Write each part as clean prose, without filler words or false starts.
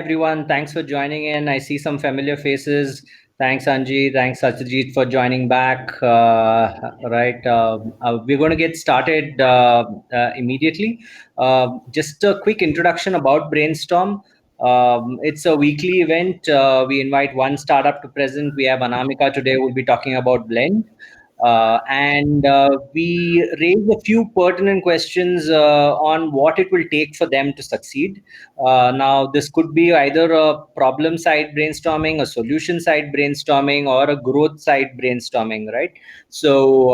everyone. Thanks for joining in. I see some familiar faces. Thanks, Anji. Thanks, Satyajit, for joining back. We're going to get started immediately. Just a quick introduction about Brainstorm. It's a weekly event. We invite one startup to present. We have Anamika today. We'll be talking about Blend. And we raise a few pertinent questions on what it will take for them to succeed. Now, this could be either a problem side brainstorming, a solution side brainstorming, or a growth side brainstorming, right? So,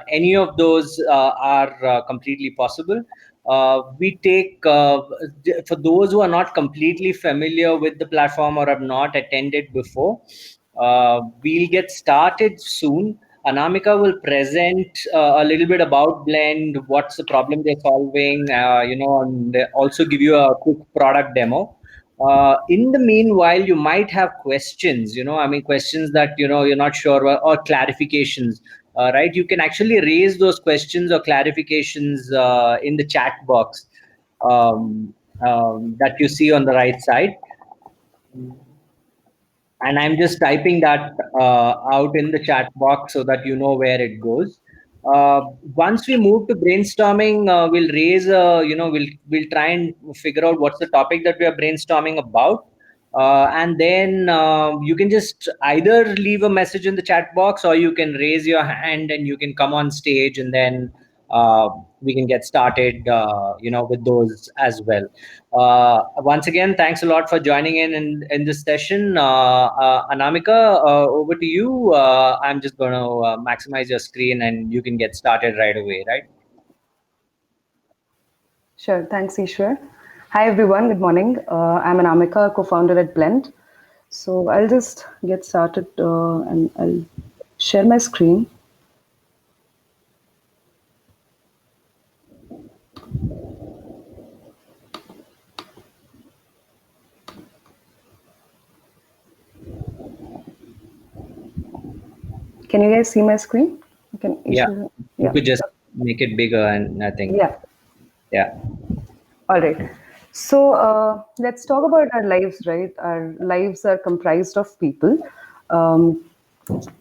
any of those are completely possible. We take, for those who are not completely familiar with the platform or have not attended before, we'll get started soon. Anamika will present a little bit about Blend, what's the problem they're solving, and also give you a quick product demo. In the meanwhile, you might have questions, questions that, you're not sure or clarifications, right? You can actually raise those questions or clarifications in the chat box that you see on the right side. And I'm just typing that out in the chat box so that you know where it goes. Once we move to brainstorming, we'll raise we'll try and figure out what's the topic that we are brainstorming about. And then you can just either leave a message in the chat box, or you can raise your hand and you can come on stage, and then we can get started with those as well. Once again, thanks a lot for joining in this session. Anamika, over to you. I'm just going to maximize your screen and you can get started right away, right? Sure. Thanks, Ishwar. Hi, everyone. Good morning. I'm Anamika, co-founder at Blend. So I'll just get started and I'll share my screen. Can you guys see my screen? Yeah. You could just make it bigger, and I think. Yeah. All right. So let's talk about our lives, right? Our lives are comprised of people. Um,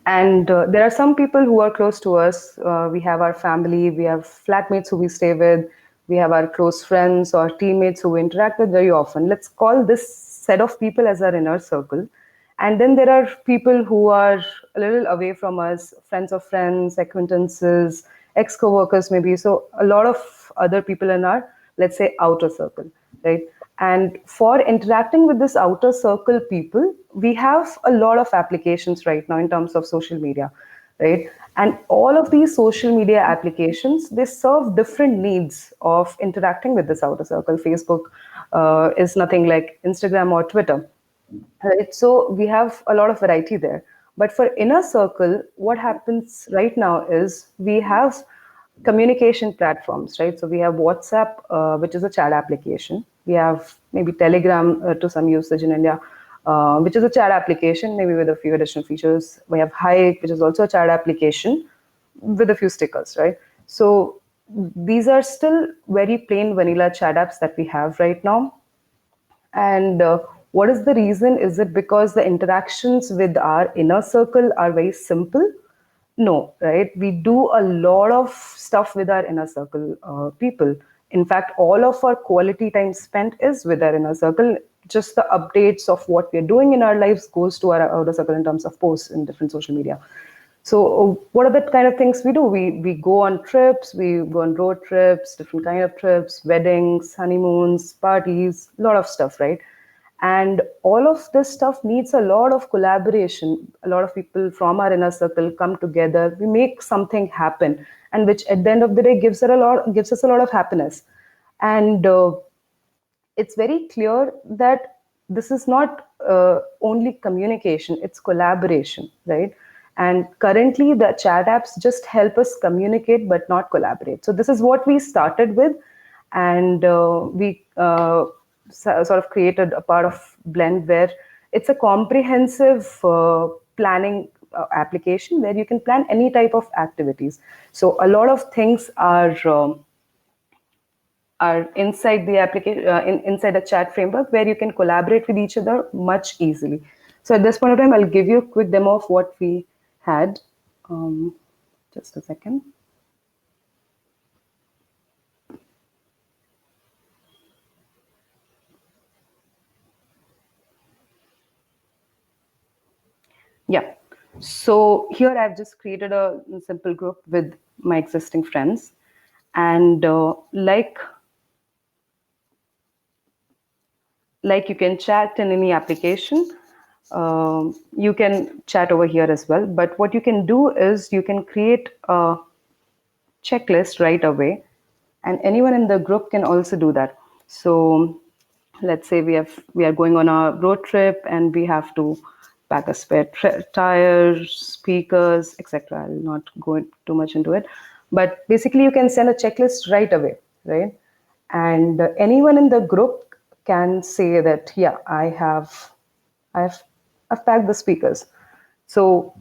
and there are some people who are close to us. We have our family, we have flatmates who we stay with, we have our close friends or teammates who we interact with very often. Let's call this set of people as our inner circle. And then there are people who are a little away from us, friends of friends, acquaintances, ex co-workers maybe. So a lot of other people in our, let's say, outer circle, right? And for interacting with this outer circle people, we have a lot of applications right now in terms of social media, right? And all of these social media applications, they serve different needs of interacting with this outer circle. Facebook is nothing like Instagram or Twitter, right? So we have a lot of variety there. But for inner circle, what happens right now is we have communication platforms, right? So we have WhatsApp, which is a chat application. We have maybe Telegram to some usage in India, which is a chat application, maybe with a few additional features. We have Hike, which is also a chat application with a few stickers, right? So these are still very plain vanilla chat apps that we have right now. And what is the reason? Is it because the interactions with our inner circle are very simple? No, right? We do a lot of stuff with our inner circle people. In fact, all of our quality time spent is with our inner circle. Just the updates of what we're doing in our lives goes to our outer circle in terms of posts in different social media. So what are the kind of things we do? We go on trips, we go on road trips, different kind of trips, weddings, honeymoons, parties, a lot of stuff, right? And all of this stuff needs a lot of collaboration. A lot of people from our inner circle come together. We make something happen, and which at the end of the day gives us a lot of happiness. And it's very clear that this is not only communication, it's collaboration, right? And currently the chat apps just help us communicate but not collaborate. So this is what we started with, and we sort of created a part of Blend where it's a comprehensive planning application where you can plan any type of activities. So a lot of things are inside the application, inside the chat framework, where you can collaborate with each other much easily. So at this point of time, I'll give you a quick demo of what we had. Um, just a second. Yeah. So here I've just created a simple group with my existing friends. And like you can chat in any application, you can chat over here as well. But what you can do is you can create a checklist right away, and anyone in the group can also do that. So let's say we are going on a road trip and we have to pack a spare tires, speakers, etc. I'll not go too much into it, but basically you can send a checklist right away, right? And anyone in the group can say that, yeah, I've I've packed the speakers. So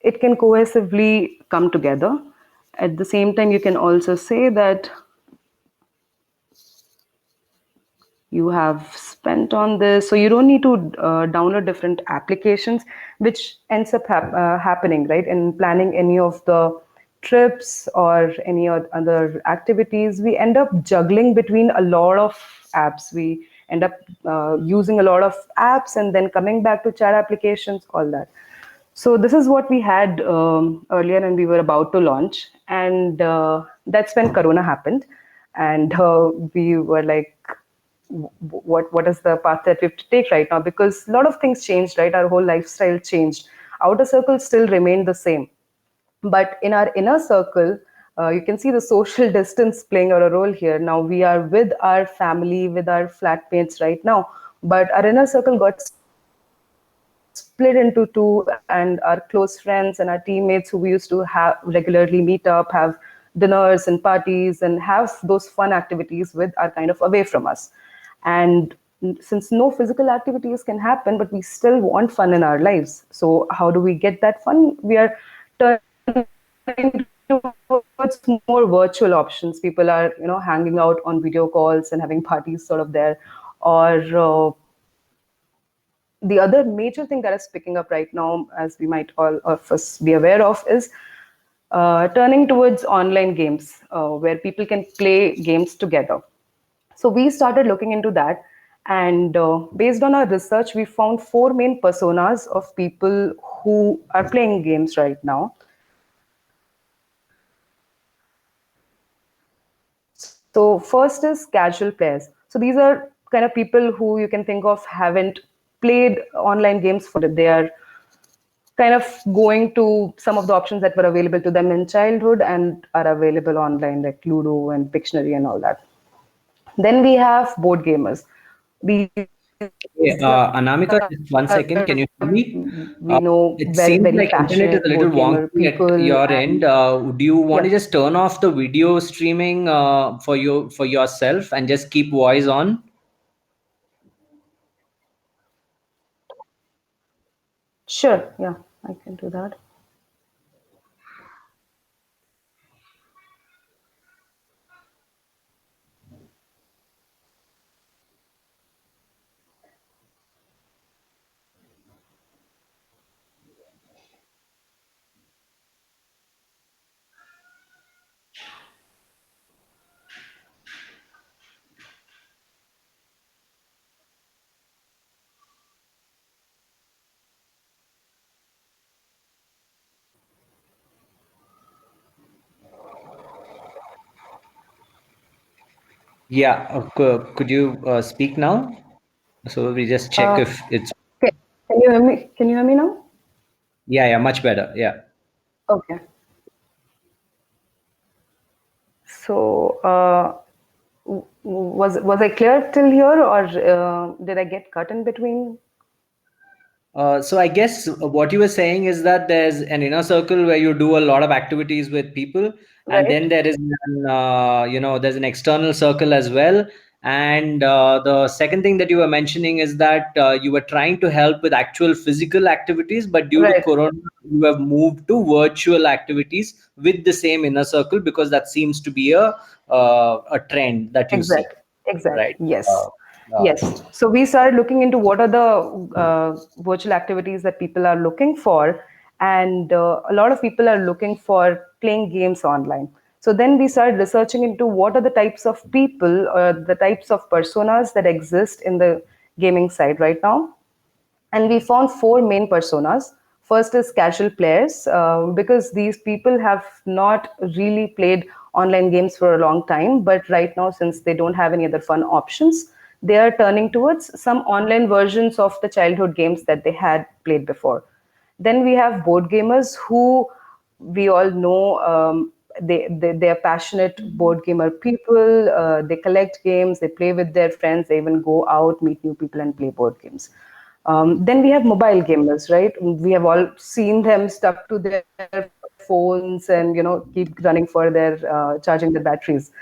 it can cohesively come together. At the same time, you can also say that you have spent on this. So you don't need to download different applications, which ends up happening, right? In planning any of the trips or any other activities, we end up juggling between a lot of apps. We end up using a lot of apps and then coming back to chat applications, all that. So this is what we had earlier, and we were about to launch, and that's when Corona happened, and we were like, what is the path that we have to take right now? Because a lot of things changed, right? Our whole lifestyle changed. Outer circle still remained the same, but in our inner circle, you can see the social distance playing a role here. Now we are with our family, with our flatmates right now, but our inner circle got split into two, and our close friends and our teammates who we used to have regularly meet up, have dinners and parties, and have those fun activities with, are kind of away from us. And since no physical activities can happen, but we still want fun in our lives. So how do we get that fun? We are turning towards more virtual options. People are, hanging out on video calls and having parties sort of there, or the other major thing that is picking up right now, as we might all of us be aware of, is turning towards online games, where people can play games together. So we started looking into that, and based on our research, we found four main personas of people who are playing games right now. So first is casual players. So these are kind of people who you can think of haven't played online games for. They are kind of going to some of the options that were available to them in childhood and are available online, like Ludo and Pictionary and all that. Then we have board gamers. These Okay, Anamika, just one are, second. Can you hear me? we know, It very, seems very like internet is passionate a little board gamer wonky at people. your end. And Do you want to yeah, just turn off the video streaming for yourself and just keep voice on? sure, yeah, I can do that. Yeah. Could you speak now? So we just check Uh, if it's. okay, can you hear me? Can you hear me now? Yeah, yeah, much better. Yeah. Okay. So, was I clear till here, or did I get cut in between? So I guess what you were saying is that there's an inner circle where you do a lot of activities with people, and Right? then there is there's an external circle as well, And the second thing that you were mentioning is that you were trying to help with actual physical activities, but due to Right. Corona, you have moved to virtual activities with the same inner circle because that seems to be a trend that you see, Exactly. Exactly. right? Yes. Yes. So we started looking into what are the virtual activities that people are looking for, and a lot of people are looking for playing games online. So then we started researching into what are the types of people, the types of personas that exist in the gaming side right now. And we found four main personas. First is casual players, because these people have not really played online games for a long time, but right now, since they don't have any other fun options, they are turning towards some online versions of the childhood games that they had played before. Then we have board gamers who we all know, they are passionate board gamer people. They collect games, they play with their friends, they even go out, meet new people, and play board games. Then we have mobile gamers, right? We have all seen them stuck to their phones and keep running for their charging their batteries.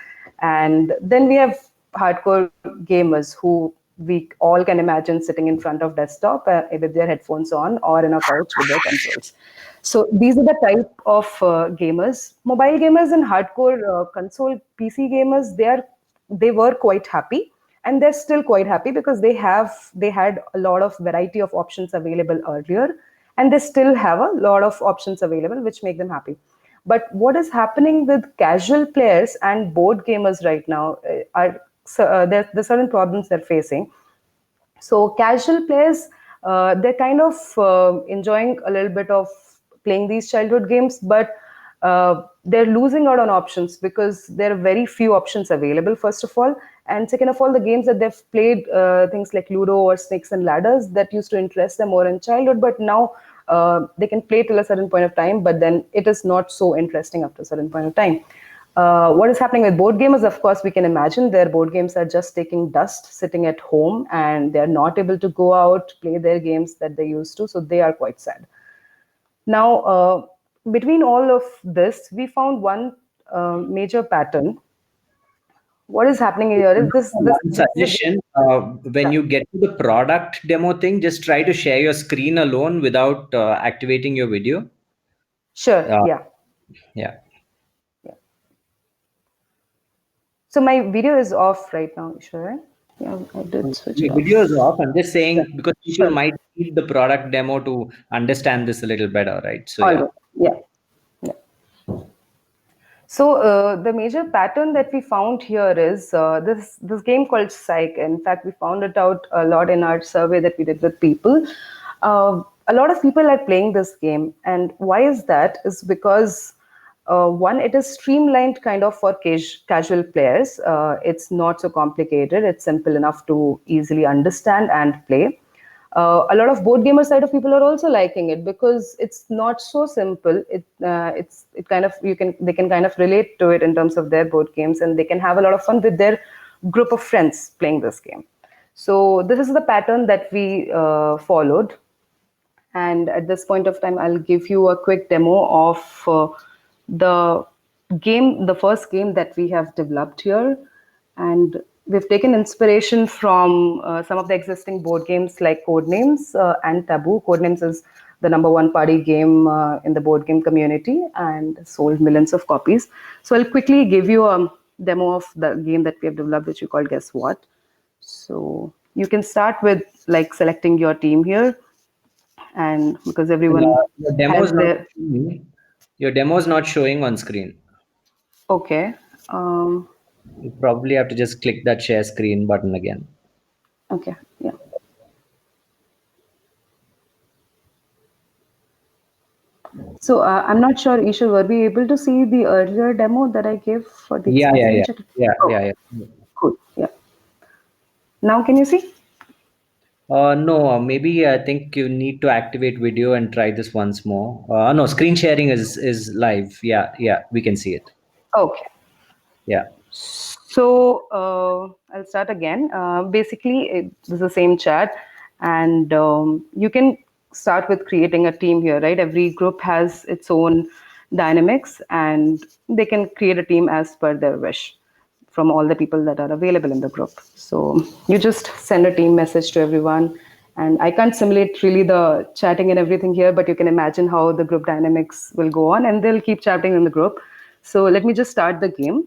And then we have hardcore gamers who we all can imagine sitting in front of desktop with their headphones on or in a couch with their consoles. So these are the type of gamers. Mobile gamers and hardcore console PC gamers, they were quite happy, and they're still quite happy because they had a lot of variety of options available earlier, and they still have a lot of options available which make them happy. But what is happening with casual players and board gamers right now are there's certain problems they're facing. So casual players, they're kind of enjoying a little bit of playing these childhood games, but they're losing out on options because there are very few options available, first of all. And second of all, the games that they've played, things like Ludo or Snakes and Ladders, that used to interest them more in childhood, but now they can play till a certain point of time, but then it is not so interesting after a certain point of time. What is happening with board gamers? Of course, we can imagine their board games are just taking dust sitting at home, and they're not able to go out, play their games that they used to. So they are quite sad. Now, between all of this, we found one major pattern. What is happening here is One this is a, suggestion, when yeah, you get to the product demo thing, just try to share your screen alone without activating your video. sure, Uh, yeah, yeah. yeah. So my video is off right now, sure. Yeah, I did switch it Your video is off. off. I'm just Yeah, saying because people sure. might need the product demo to understand this a little better, right? So All yeah. right. Yeah. Yeah. So the major pattern that we found here is this game called Psych. In fact, we found it out a lot in our survey that we did with people. A lot of people are playing this game, and why is that? Is because one, it is streamlined kind of for casual players. It's not so complicated. It's simple enough to easily understand and play. A lot of board gamer side of people are also liking it because it's not so simple. It kind of they can kind of relate to it in terms of their board games, and they can have a lot of fun with their group of friends playing this game. So this is the pattern that we followed. And at this point of time, I'll give you a quick demo of the the first game that we have developed here. And we've taken inspiration from some of the existing board games like Codenames and Taboo. Codenames is the number one party game in the board game community and sold millions of copies. So I'll quickly give you a demo of the game that we have developed, which we call Guess What. So you can start with like selecting your team here, and because everyone Your demo has is not their your demo is not showing on screen. okay, um, You probably have to just click that share screen button again. okay, yeah. So I'm not sure, Ishur, were we able to see the earlier demo that I gave for the Yeah, yeah, screen yeah, chat? yeah, Oh, yeah, yeah. cool. Yeah. Now can you see? No, maybe I think you need to activate video and try this once more. No, screen sharing is live. Yeah, yeah, we can see it. Okay. Yeah. So I'll start again. Basically, it's the same chat, and you can start with creating a team here, right? Every group has its own dynamics, and they can create a team as per their wish. from all the people that are available in the group. So you just send a team message to everyone. And I can't simulate really the chatting and everything here, but you can imagine how the group dynamics will go on, and they'll keep chatting in the group. So let me just start the game.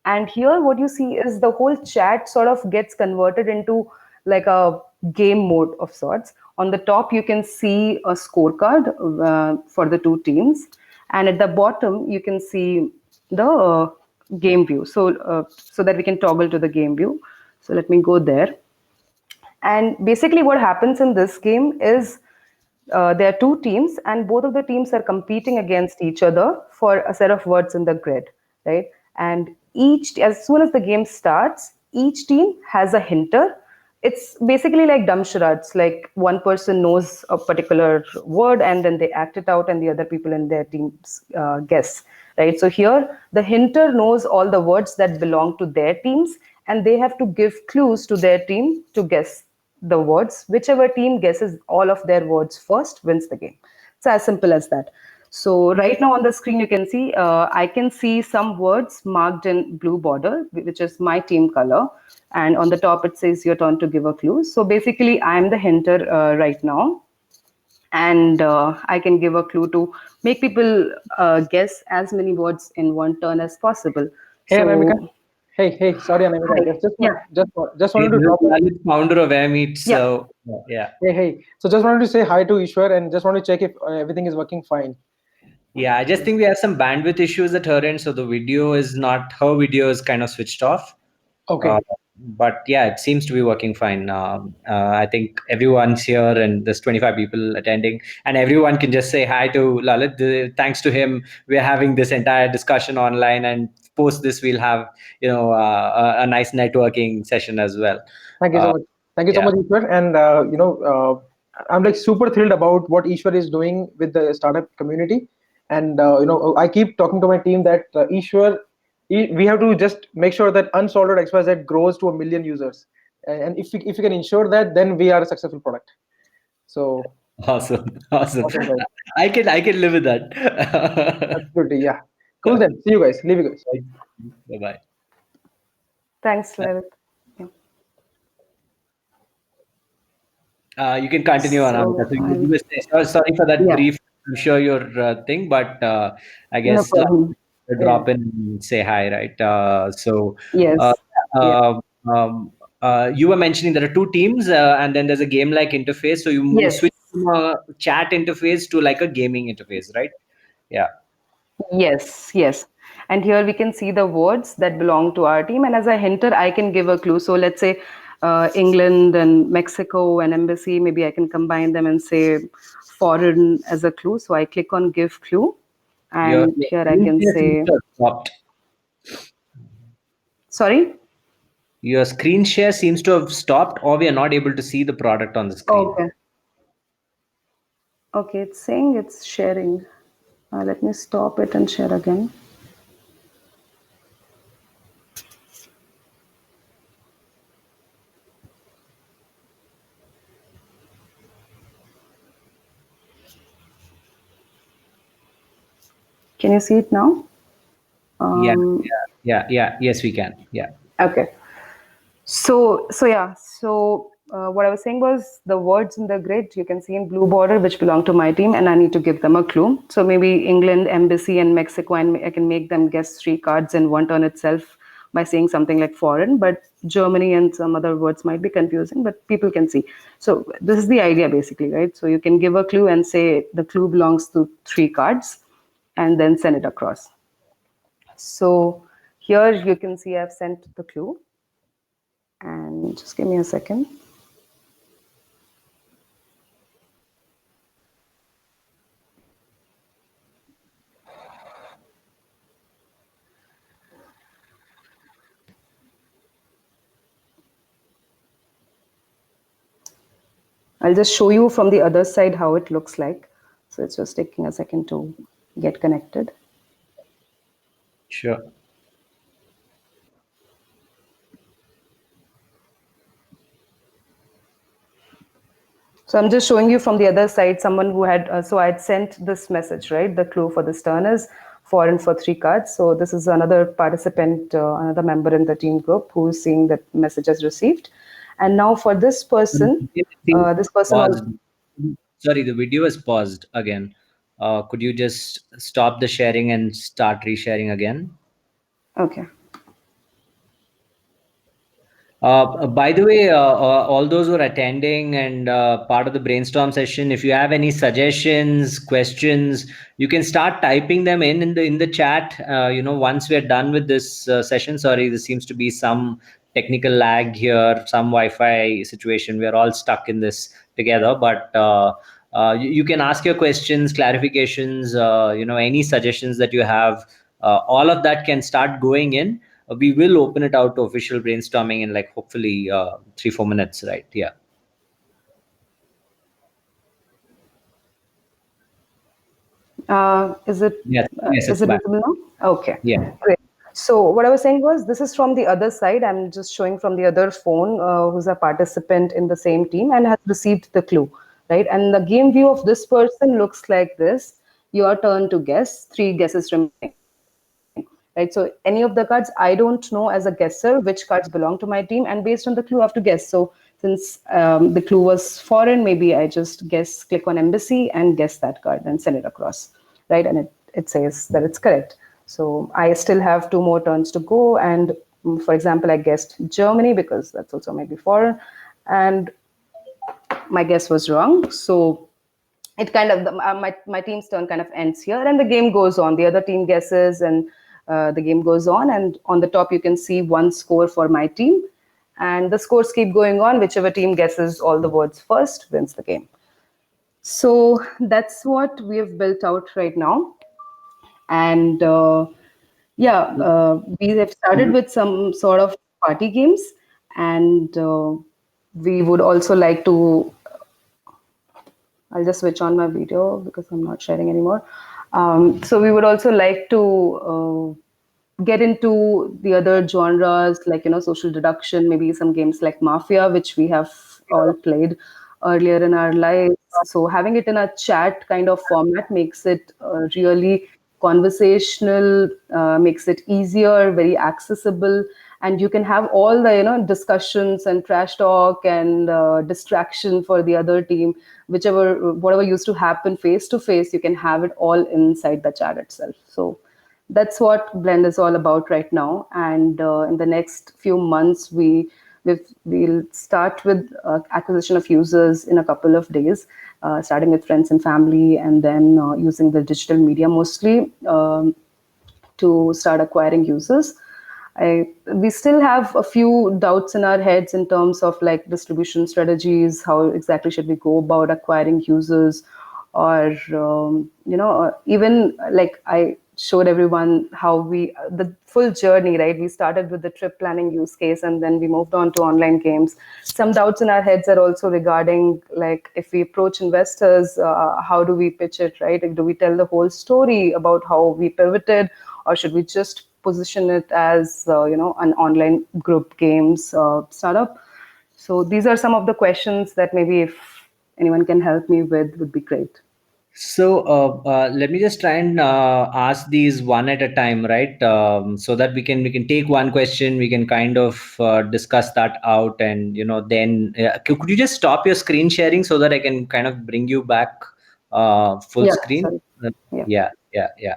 And here what you see is the whole chat sort of gets converted into like a game mode of sorts. On the top you can see a scorecard for the two teams, and at the bottom you can see the game view, so that we can toggle to the game view. So let me go there. And basically what happens in this game is there are two teams, and both of the teams are competing against each other for a set of words in the grid, right? And as soon as the game starts, each team has a hinter. It's basically like dumb charades, like one person knows a particular word and then they act it out, and the other people in their teams guess, right? So here the hinter knows all the words that belong to their teams, and they have to give clues to their team to guess the words. Whichever team guesses all of their words first wins the game. It's as simple as that. So right now on the screen you can see I can see some words marked in blue border, which is my team color, and on the top it says your turn to give a clue. So basically I'm the hinter right now, and I can give a clue to make people guess as many words in one turn as possible. Hey, Anamika. So Hey, sorry, Anamika. hi. Yeah. Just Hey, wanted to this is drop in. Lalit, founder of Airmeet. Yeah. So yeah. Hey. So just wanted to say hi to Ishwar and just want to check if everything is working fine. Yeah, I just think we have some bandwidth issues at her end, so the video is not, her video is kind of switched off. Okay. But yeah, it seems to be working fine. I think everyone's here, and there's 25 people attending, and everyone can just say hi to Lalit. Thanks to him, we're having this entire discussion online, and post this, we'll have a nice networking session as well. Thank you so much. Thank you so Yeah. much, Ishwar. And I'm like super thrilled about what Ishwar is doing with the startup community. And I keep talking to my team that Ishwar, we have to just make sure that Unsoldered XYZ grows to 1 million users. And if we can ensure that, then we are a successful product. So Awesome. guys. I can live with that. Absolutely, yeah. Cool then. See you guys. Leave you guys. Bye bye. Thanks, Lalit. You can continue on. So, Sorry for that yeah. brief. I'm sure your thing, but I No guess problem. drop in and say hi, right? Yes. Uh, Yeah. uh, um, you were mentioning there are two teams, and then there's a game-like interface. So you Yes. switch from a chat interface to like a gaming interface, right? Yeah. Yes. And here we can see the words that belong to our team. And as a hinter, I can give a clue. So let's say England and Mexico and embassy, maybe I can combine them and say foreign as a clue. So I click on give clue. Your And here I screen can share seems say, to have stopped. sorry? Your screen share seems to have stopped, or we are not able to see the product on the screen. Okay. Okay, it's saying it's sharing. Let me stop it and share again. Can you see it now? Yes, we can. Yeah. Okay. So yeah. So what I was saying was the words in the grid you can see in blue border which belong to my team, and I need to give them a clue. So maybe England, embassy, and Mexico, and I can make them guess 3 cards in one turn itself by saying something like foreign. But Germany and some other words might be confusing, but people can see. So this is the idea basically, right? So you can give a clue and say the clue belongs to 3 cards, and then send it across. So here you can see I've sent the clue. And just give me a second. I'll just show you from the other side how it looks like. So it's just taking a second to get connected. Sure. So I'm just showing you from the other side, someone who had, so I'd sent this message, right? The clue for this turn is foreign for 3 cards. So this is another participant, another member in the team group who's seeing that message as received. And now for this person, this person Paused. also, Sorry, the video is paused again. Could you just stop the sharing and start resharing again? okay. By the way, all those who are attending and part of the brainstorm session, if you have any suggestions, questions, you can start typing them in the chat. Once we are done with this session. Sorry, there seems to be some technical lag here, some Wi-Fi situation. We are all stuck in this together, but you can ask your questions, clarifications, any suggestions that you have. All of that can start going in. We will open it out to official brainstorming in like hopefully 3-4 minutes, right? Yeah. Is it Yes, is it's it back. visible now? Okay, Yeah. great. So what I was saying was, this is from the other side. I'm just showing from the other phone, who's a participant in the same team and has received the clue, right? And the game view of this person looks like this. Your turn to guess. 3 guesses remaining, right? So any of the cards, I don't know as a guesser which cards belong to my team, and based on the clue, I have to guess. So since the clue was foreign, maybe I just guess, click on embassy and guess that card and send it across, right? And it says that it's correct. So I still have 2 more turns to go. And for example, I guessed Germany because that's also maybe foreign, and my guess was wrong. So it kind of my team's turn kind of ends here, and the game goes on. The other team guesses, and the game goes on. And on the top, you can see 1 score for my team, and the scores keep going on. Whichever team guesses all the words first wins the game. So that's what we have built out right now. And we have started with some sort of party games, and we would also like to, I'll just switch on my video because I'm not sharing anymore. So we would also like to get into the other genres, like, social deduction, maybe some games like Mafia, which we have all played earlier in our lives. So having it in a chat kind of format makes it really conversational, makes it easier, very accessible, and you can have all the discussions and trash talk and distraction for the other team, whatever used to happen face to face, you can have it all inside the chat itself. So that's what Blend is all about right now. And in the next few months, we'll start with acquisition of users in a couple of days, starting with friends and family, and then using the digital media mostly to start acquiring users. We still have a few doubts in our heads in terms of like distribution strategies. How exactly should we go about acquiring users? Or even like I showed everyone how the full journey, right? We started with the trip planning use case, and then we moved on to online games. Some doubts in our heads are also regarding, like, if we approach investors, how do we pitch it, right? Like, do we tell the whole story about how we pivoted, or should we just position it as an online group games startup? So these are some of the questions that maybe if anyone can help me with would be great. So let me just try and ask these one at a time, right? So that we can take one question, we can kind of discuss that out, and then could you just stop your screen sharing so that I can kind of bring you back full Yeah, screen? sorry. Yeah. Yeah.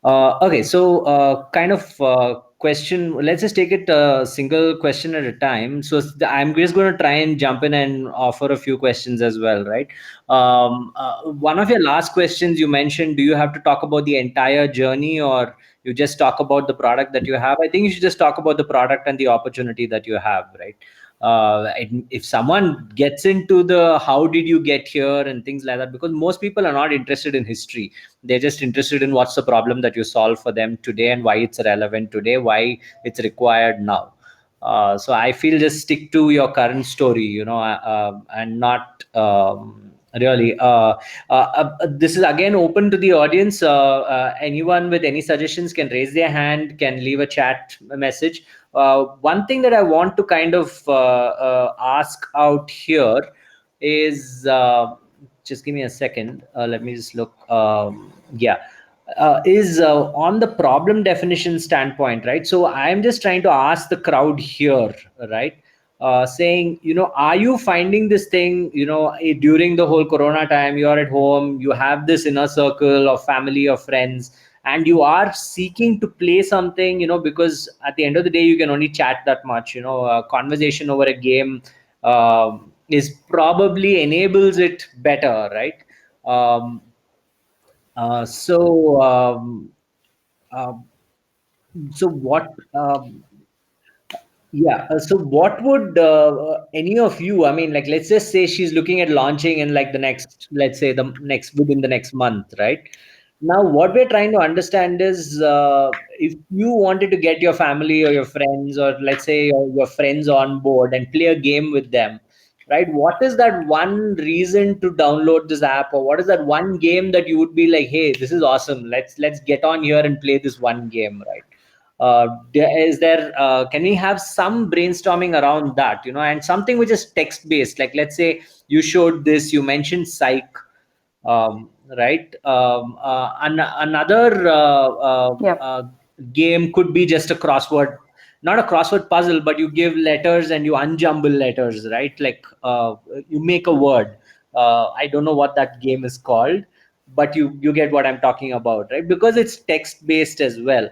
Okay, so kind of question. Let's just take it a single question at a time. So I'm just going to try and jump in and offer a few questions as well, right? One of your last questions you mentioned, do you have to talk about the entire journey, or you just talk about the product that you have? I think you should just talk about the product and the opportunity that you have, right? If someone gets into the how did you get here and things like that, because most people are not interested in history, they're just interested in what's the problem that you solve for them today and why it's relevant today, why it's required now. So I feel just stick to your current story, and not really. This is again open to the audience. Anyone with any suggestions can raise their hand, can leave a chat message. One thing that I want to kind of ask out here is, just give me a second. Let me just look. Yeah. is on the problem definition standpoint, right? So I'm just trying to ask the crowd here, right? Saying, are you finding this thing, during the whole Corona time, you're at home, you have this inner circle of family or friends, and you are seeking to play something, because at the end of the day, you can only chat that much, a conversation over a game is probably enables it better, right? Um, uh, so, um, uh, so what? Yeah. So, what would any of you? I mean, like, let's just say she's looking at launching in like the next, let's say the next within the next month, right? Now, what we're trying to understand is if you wanted to get your family or your friends, or let's say your friends on board and play a game with them, right? What is that one reason to download this app, or what is that one game that you would be like, hey, this is awesome. Let's get on here and play this one game, right? Is there can we have some brainstorming around that, and something which is text based, like let's say you showed this, you mentioned psych, right? Another Yeah. game could be just a crossword, not a crossword puzzle, but you give letters and you unjumble letters, right? Like you make a word. I don't know what that game is called, but you get what I'm talking about, right? Because it's text based as well.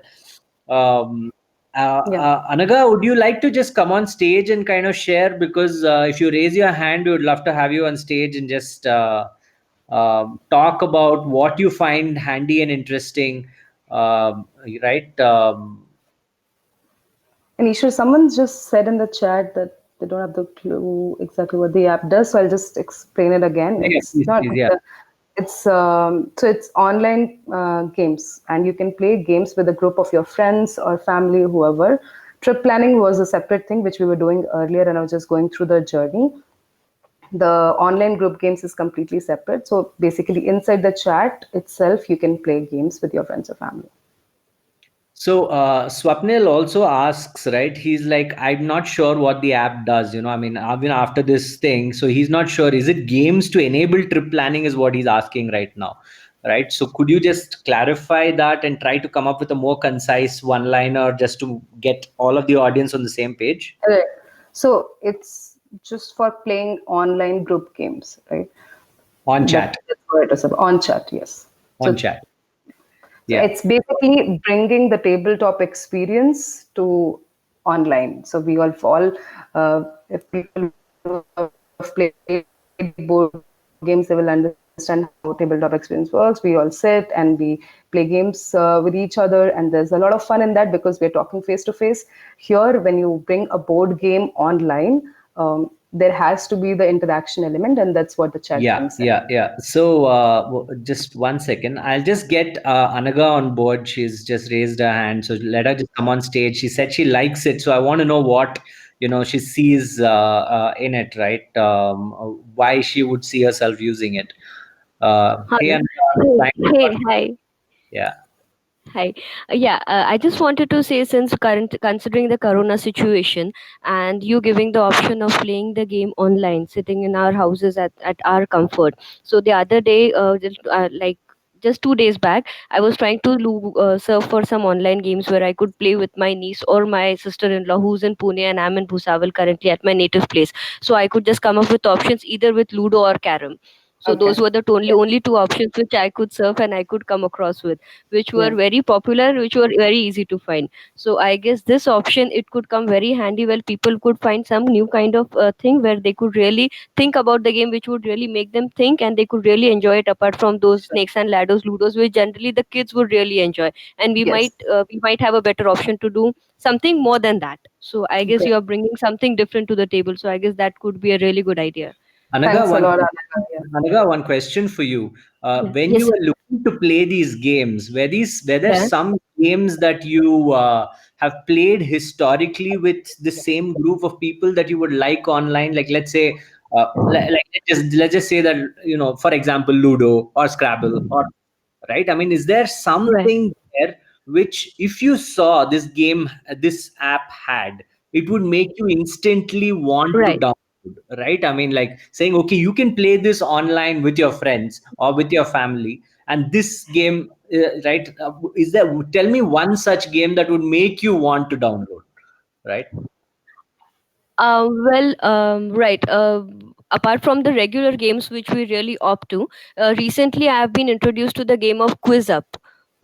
um, Yeah. Anaga, would you like to just come on stage and kind of share? Because if you raise your hand, we would love to have you on stage and just talk about what you find handy and interesting, right? And Ishwar, someone just said in the chat that they don't have the clue exactly what the app does, so I'll just explain it again. Yeah, It's please, not. please, yeah. It's online games, and you can play games with a group of your friends or family, whoever. Trip planning was a separate thing which we were doing earlier, and I was just going through the journey. The online group games is completely separate. So basically, inside the chat itself, you can play games with your friends or family. So Swapnil also asks, right? He's like, I'm not sure what the app does. I mean, even after this thing, so he's not sure. Is it games to enable trip planning? Is what he's asking right now, right? So could you just clarify that and try to come up with a more concise one-liner just to get all of the audience on the same page? Right. So it's just for playing online group games, right? On chat, That's what it is about. On chat, yes. on So, chat. so Yeah. it's basically bringing the tabletop experience to online. So we all fall. If people who have played board games, they will understand how tabletop experience works. We all sit and we play games with each other, and there's a lot of fun in that because we're talking face to face. Here, when you bring a board game online, there has to be the interaction element, and that's what the chat Yeah, brings in. yeah, yeah. So, just one second. I'll just get Anaga on board. She's just raised her hand. So let her just come on stage. She said she likes it. So I want to know what, she sees in it, right? Why she would see herself using it. Hi. Hey, Anaga, thanks Hey, for- hi. yeah. Hi. I just wanted to say, since current considering the corona situation and you giving the option of playing the game online, sitting in our houses at our comfort. So the other day, just 2 days back, I was trying to surf for some online games where I could play with my niece or my sister-in-law who's in Pune and I'm in Bhusawal currently at my native place. So I could just come up with options either with Ludo or Carom. So Okay. those were the only two options which I could surf and I could come across with, which were Yeah. very popular, which were very easy to find. So I guess this option, it could come very handy where people could find some new kind of thing where they could really think about the game, which would really make them think and they could really enjoy it. Apart from those snakes and ladders, ludos, which generally the kids would really enjoy, and Yes. we might have a better option to do something more than that. So I guess Great. you are bringing something different to the table. So I guess that could be a really good idea. Anaga, Thanks a lot, Annika. Yeah. One question for you. Yeah. When you Yes. were looking to play these games, were there Yeah. some games that you have played historically with the same group of people that you would like online? Like, let's say, like let's just say that, for example, Ludo or Scrabble, or right? I mean, is there Right. something there which, if you saw this game, this app had, it would make you instantly want to Right. download, right? I mean, like saying, okay, you can play this online with your friends or with your family, and this game right? Is there? Tell me one such game that would make you want to download, right? Well, right. Apart from the regular games which we really opt to, recently I have been introduced to the game of Quiz Up.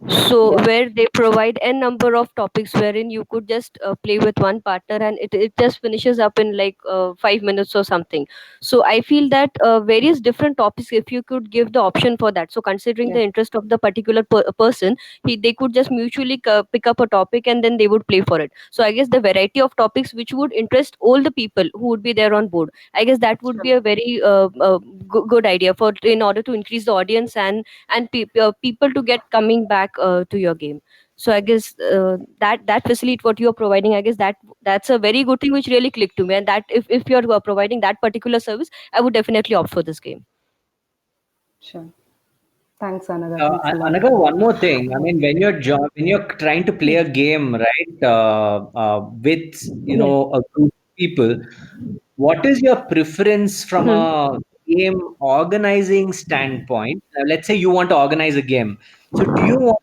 So Yeah. where they provide a number of topics wherein you could just play with one partner, and it just finishes up in like 5 minutes or something. So I feel that various different topics, if you could give the option for that, so considering Yeah. the interest of the particular person, they could just mutually pick up a topic and then they would play for it. So I guess the variety of topics which would interest all the people who would be there on board, I guess that would be Sure. a very good idea for, in order to increase the audience and people to get coming back to your game. So I guess that facility what you are providing, I guess that's a very good thing which really clicked to me, and that if you're providing that particular service, I would definitely opt for this game. Sure. Thanks, Anaga. Thanks a lot. Another one more thing. I mean, when you're trying to play Yeah. a game, right, with Yeah. a group of people, what is your preference from Hmm. a game organizing standpoint? Let's say you want to organize a game. So, do you want?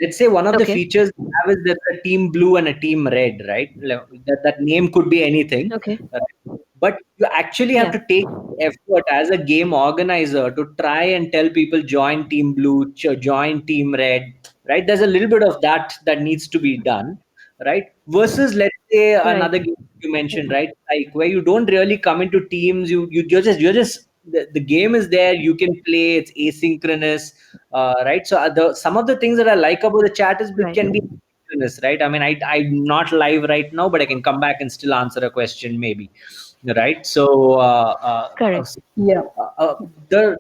Let's say one of the Okay. features you have is there's a team blue and a team red, right? That name could be anything, Okay. right? But you actually have Yeah. to take effort as a game organizer to try and tell people join team blue, join team red, right? There's a little bit of that needs to be done, right? Versus, let's say, Right. another game you mentioned, right? Like where you don't really come into teams, you're just the game is there, you can play, it's asynchronous, right? So some of the things that I like about the chat is it Right. can be asynchronous, right? I mean, I'm not live right now, but I can come back and still answer a question maybe, right? So Correct. Yeah. uh, the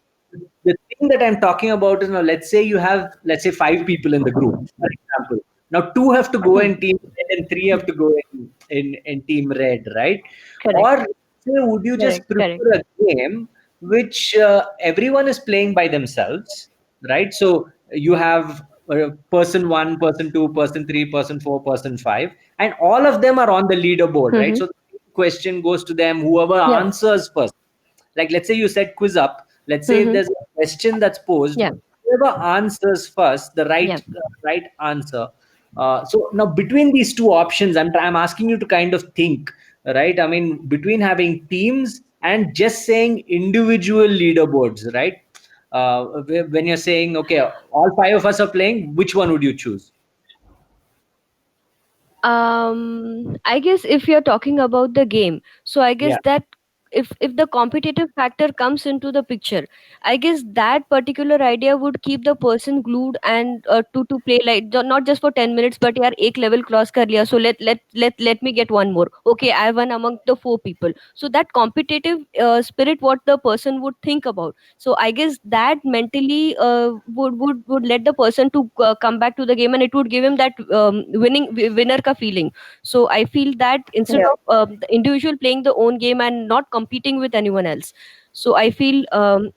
the thing that I'm talking about is, now let's say you have, let's say, five people in the group, for example. Now two have to go in team red and three have to go in team red, right? Correct. Or say, would you just Correct. Correct. prefer a game which everyone is playing by themselves, right? So you have person one, person two, person three, person four, person five, and all of them are on the leaderboard, right? Mm-hmm. So the question goes to them, whoever Yeah. answers first. Like, let's say you said quiz up. Let's say if Mm-hmm. there's a question that's posed, Yeah. whoever answers first, the Yeah. right answer. So now between these two options, I'm asking you to kind of think, right? I mean, between having teams and just saying individual leaderboards, right? When you're saying, okay, all five of us are playing, which one would you choose? I guess if you're talking about the game, so I guess Yeah. that if the competitive factor comes into the picture, I guess that particular idea would keep the person glued and to play, like not just for 10 minutes, but yaar ek level cross kar liya, so let me get one more. Okay, I won among the four people. So that competitive spirit what the person would think about, so I guess that mentally would let the person to come back to the game, and it would give him that winner ka feeling. So I feel that instead Yeah. of the individual playing the own game and not competing with anyone else, so I feel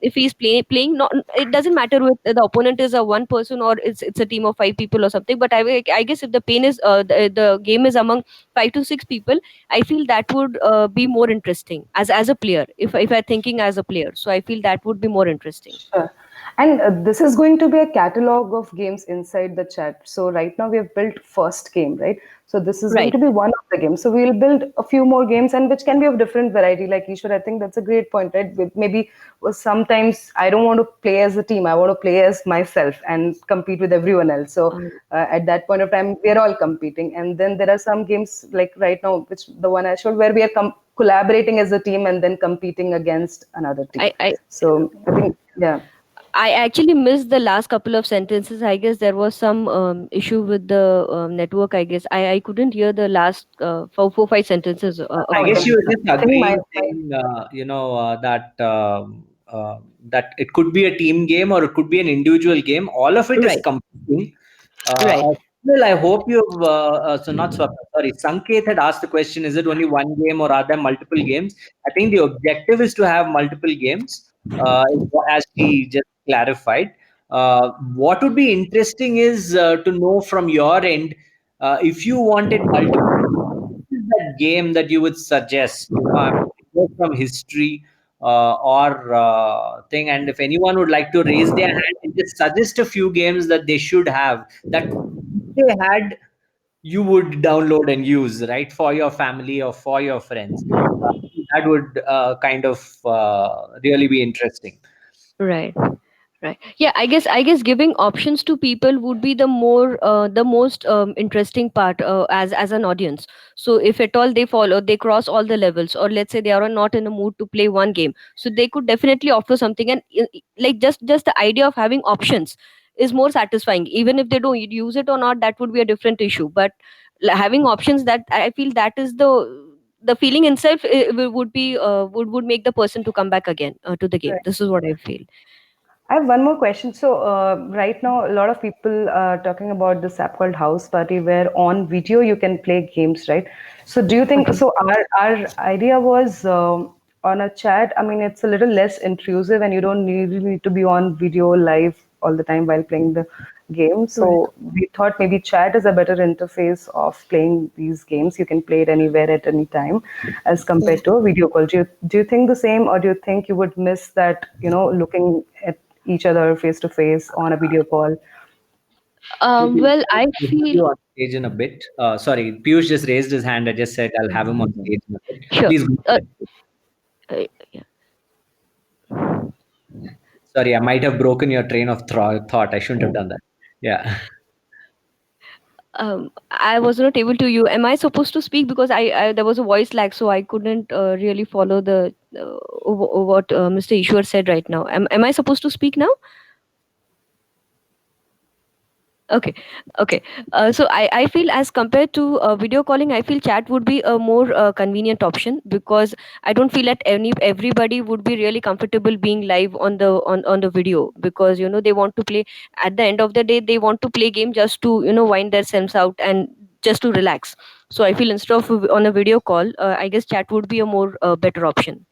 if he's playing, not, it doesn't matter with the opponent is a one person or it's a team of five people or something, but I guess if the pain is the game is among 5 to 6 people, I feel that would be more interesting as a player, if I'm thinking as a player, so I feel that would be more interesting. Sure. And this is going to be a catalog of games inside the chat. So right now we have built first game, right? So this is going Right. to be one of the games. So we'll build a few more games, and which can be of different variety. Like Ishwar, I think that's a great point, right? Maybe sometimes I don't want to play as a team. I want to play as myself and compete with everyone else. So um, at that point of time, we're all competing. And then there are some games like right now, which the one I showed, where we are collaborating as a team and then competing against another team. I So I think, yeah. I actually missed the last couple of sentences. I guess there was some issue with the network. I guess I couldn't hear the last four, five sentences I of Oh, what guess you you were said. just I think agreeing, my saying, that it could be a team game or it could be an individual game. All of it is Right, competing. right. Well, I hope you've, so not Swapna, sorry, Sanket had asked the question, is it only one game or are there multiple games? I think the objective is to have multiple games, as she just clarified. What would be interesting is to know from your end, if you wanted multiple, is that game that you would suggest? I mean, from history. or thing. And if anyone would like to raise their hand and just suggest a few games that they should have, that if they had, you would download and use, right, for your family or for your friends. That would kind of really be interesting. Right. Right. Yeah, I guess giving options to people would be the most interesting part, as an audience. So if at all they follow, they cross all the levels, or let's say they are not in a mood to play one game, so they could definitely offer something. And like just the idea of having options is more satisfying. Even if they don't use it or not, that would be a different issue. But having options, that I feel that is the feeling itself, would be would make the person to come back again to the game. Right. This is what I feel. I have one more question. So, right now, a lot of people are talking about this app called House Party, where on video you can play games, right? So, do you think so? Our idea was on a chat. I mean, it's a little less intrusive, and you don't really need to be on video live all the time while playing the game. Right. So, we thought maybe chat is a better interface of playing these games. You can play it anywhere at any time, as compared to a video call. Do you think the same, or do you think you would miss that? Looking at each other face to face on a video call. Well, I I'll have feel you on stage in a bit. Sorry, Piyush just raised his hand. I just said I'll have him on stage in a bit. sure. Please go ahead. Yeah. Sorry, I might have broken your train of thought. I shouldn't have done that. Yeah. I was not able to. You am I supposed to speak, because I there was a voice lag, so I couldn't really follow the what Mr. Ishwar said right now. Am I supposed to speak now? Okay, okay. So I feel, as compared to video calling, I feel chat would be a more convenient option, because I don't feel that everybody would be really comfortable being live on the video, because they want to play. At the end of the day, they want to play game just to wind themselves out and just to relax. So I feel, instead of on a video call, I guess chat would be a more better option,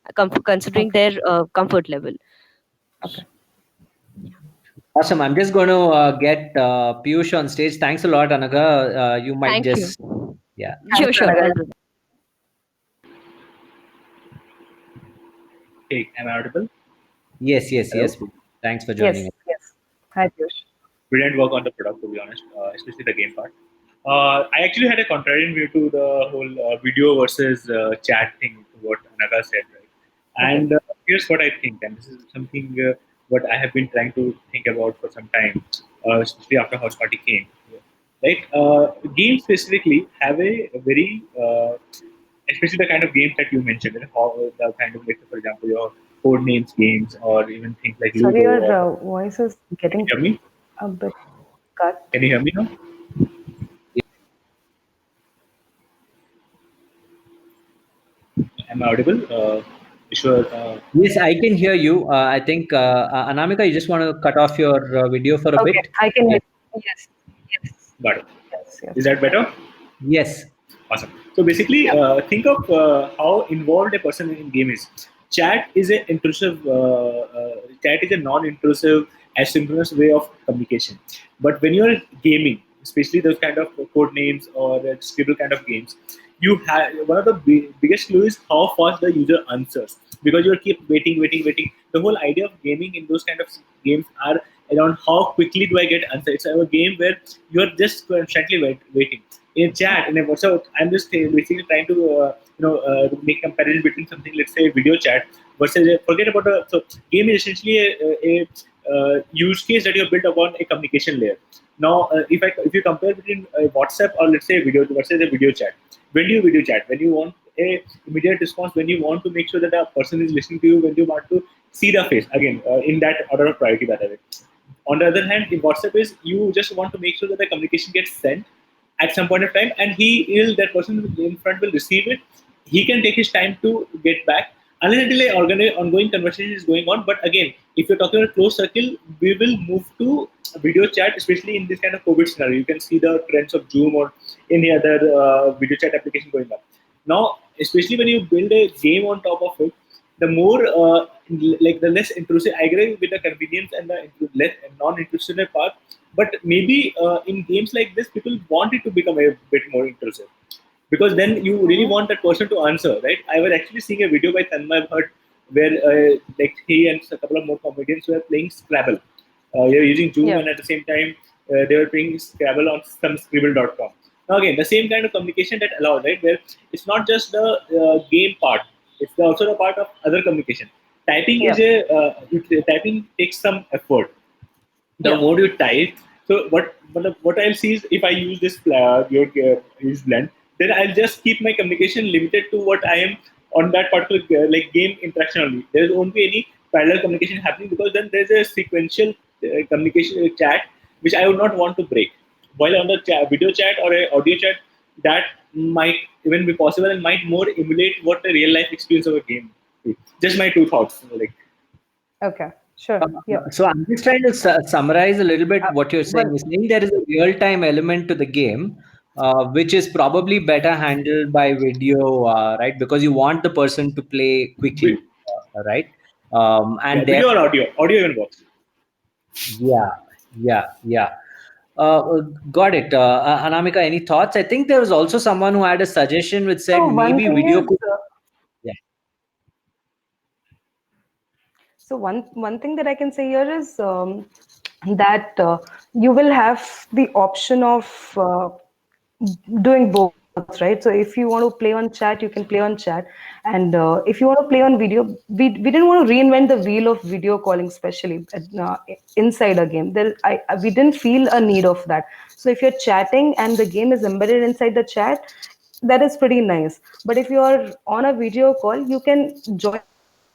considering Okay. their comfort level. Okay. Awesome. I'm just going to get Piyush on stage. Thanks a lot, Anaga. You might Thank you. just, yeah. Sure, Thanks, sure. Anaga. I'll do that. Hey, am I audible? Yes, yes, Hello? yes. Thanks for joining Yes, us. yes. Hi, Piyush. We didn't work on the product, to be honest, especially the game part. I actually had a contrarian view to the whole video versus chat thing, to what Anaga said, right? Okay. And here's what I think, and this is something what I have been trying to think about for some time, especially after House Party came. Right? Games specifically have a very, especially the kind of games that you mentioned, how the kind of, like, for example, your code names games, or even things like Sorry, Ludo. your Or, voice is can you getting hear me? a bit cut. Can you hear me now? Am I audible? Sure. Yes, I can hear you. I think, Anamika, you just want to cut off your video for a Okay, bit? I can Yeah. hear. Yes, yes, Got it. yes, yes. Is that better? Yes. Awesome. So basically, think of how involved a person in game is. Chat is an intrusive. Chat is a non-intrusive, asynchronous way of communication. But when you're gaming, especially those kind of code names or scribble kind of games, you have one of the biggest clue is how fast the user answers, because you keep waiting. The whole idea of gaming in those kind of games are around how quickly do I get answer. It's a game where you're just constantly waiting. In chat, in a WhatsApp, I'm just basically trying to make comparison between something, let's say video chat versus forget about a so game is essentially a use case that you built upon a communication layer. Now, if you compare between WhatsApp or let's say video versus a video chat, when do you video chat? When you want a immediate response, when you want to make sure that the person is listening to you, when you want to see the face again in that order of priority, by the way. On the other hand, in WhatsApp is you just want to make sure that the communication gets sent at some point of time, and that person in front will receive it. He can take his time to get back unless until a ongoing conversation is going on. But again, if you're talking about a close circle, we will move to video chat, especially in this kind of COVID scenario. You can see the trends of Zoom or any other video chat application going up. Now, especially when you build a game on top of it, the more like the less intrusive. I agree with the convenience and the less non-intrusive part, but maybe in games like this, people want it to become a bit more intrusive, because then you really want that person to answer, right? I was actually seeing a video by Tanmay Bhatt where like he and a couple of more comedians were playing Scrabble. They were using Zoom, Yeah. and at the same time they were playing Scrabble on some Scribble.com. Now again, the same kind of communication that allows, right? Where it's not just the game part; it's also the part of other communication. Typing Yeah. is typing takes some effort. The Yeah. more you type, so what I'll see is if I use this use Blend, then I'll just keep my communication limited to what I am on that particular like game interaction only. There won't be any parallel communication happening, because then there's a sequential communication chat which I would not want to break. While on the video chat or a audio chat, that might even be possible and might more emulate what the real life experience of a game is. Just my two thoughts. Like, Okay. Sure. Yeah. So I'm just trying to summarize a little bit what you're saying. Well, You're saying there is a real-time element to the game, which is probably better handled by video, right? Because you want the person to play quickly, right? yeah, And video or therefore, audio even works. yeah, yeah. Got it. Anamika, any thoughts? I think there was also someone who had a suggestion which said so one maybe thing video is, could. Yeah. so one thing that I can say here is that you will have the option of doing both, right? So if you want to play on chat, you can play on chat, and if you want to play on video, we didn't want to reinvent the wheel of video calling, especially inside a game. We didn't feel a need of that. So if you're chatting and the game is embedded inside the chat, that is pretty nice. But if you are on a video call, you can join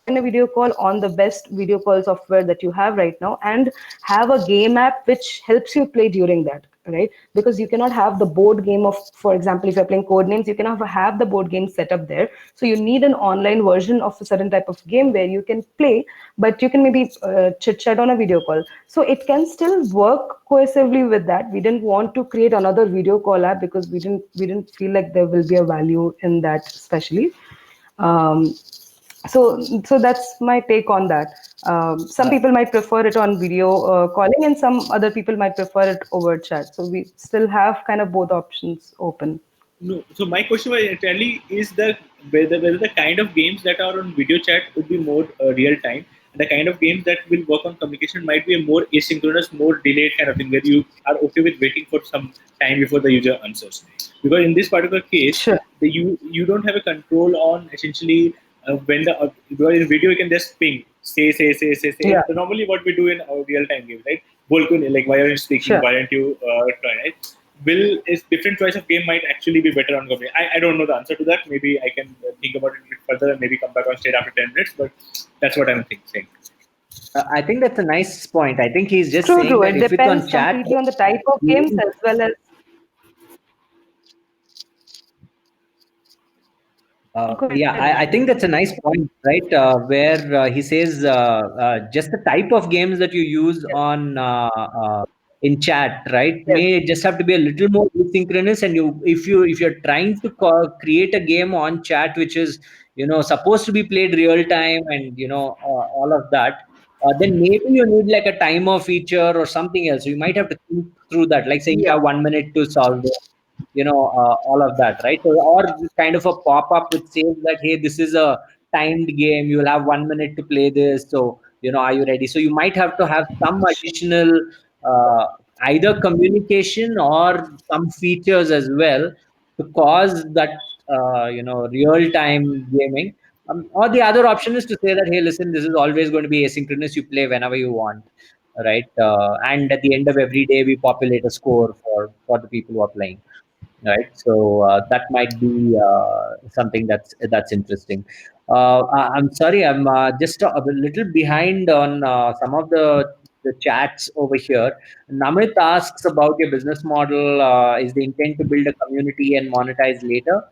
a video call on the best video call software that you have right now, and have a game app which helps you play during that, right? Because you cannot have the board game of, for example, if you're playing Codenames, you cannot have the board game set up there. So you need an online version of a certain type of game where you can play, but you can maybe chit chat on a video call. So it can still work cohesively with that. We didn't want to create another video call app because we didn't feel like there will be a value in that, especially. um, so that's my take on that. Some people might prefer it on video calling, and some other people might prefer it over chat. So we still have kind of both options open. No, so my question was entirely is the whether the kind of games that are on video chat would be more real time, and the kind of games that will work on communication might be a more asynchronous, more delayed kind of thing, where you are okay with waiting for some time before the user answers. Because in this particular case, Sure. you don't have a control on essentially when the because in video you can just ping say. Yeah. So normally what we do in our real time games, right? Volkun, like why aren't you speaking? Sure. Why aren't you trying? Right? Will is different choice of game might actually be better on comedy. I don't know the answer to that. Maybe I can think about it a bit further and maybe come back on stage after 10 minutes. But that's what I'm thinking. I think that's a nice point. I think he's just True, saying true. that It if it's on depends chat, completely on the type of games as well as. Go yeah, ahead, I think Vishnu. that's a nice point, right? Where he says just the type of games that you use Yes. on in chat, right, Yes. may just have to be a little more asynchronous. And if you're trying to create a game on chat which is supposed to be played real time and all of that, then maybe you need like a timer feature or something else. You might have to think through that, like saying you Yeah. have 1 minute to solve it, all of that, right? So, or kind of a pop-up which says that, hey, this is a timed game, you will have 1 minute to play this, so are you ready? So you might have to have some additional uh, either communication or some features as well to cause that real-time gaming. Or the other option is to say that, hey, listen, this is always going to be asynchronous, you play whenever you want, right? And at the end of every day we populate a score for the people who are playing, right? So that might be something that's interesting. I'm sorry, I'm just a little behind on some of the chats over here. Namit asks about your business model. Is the intent to build a community and monetize later?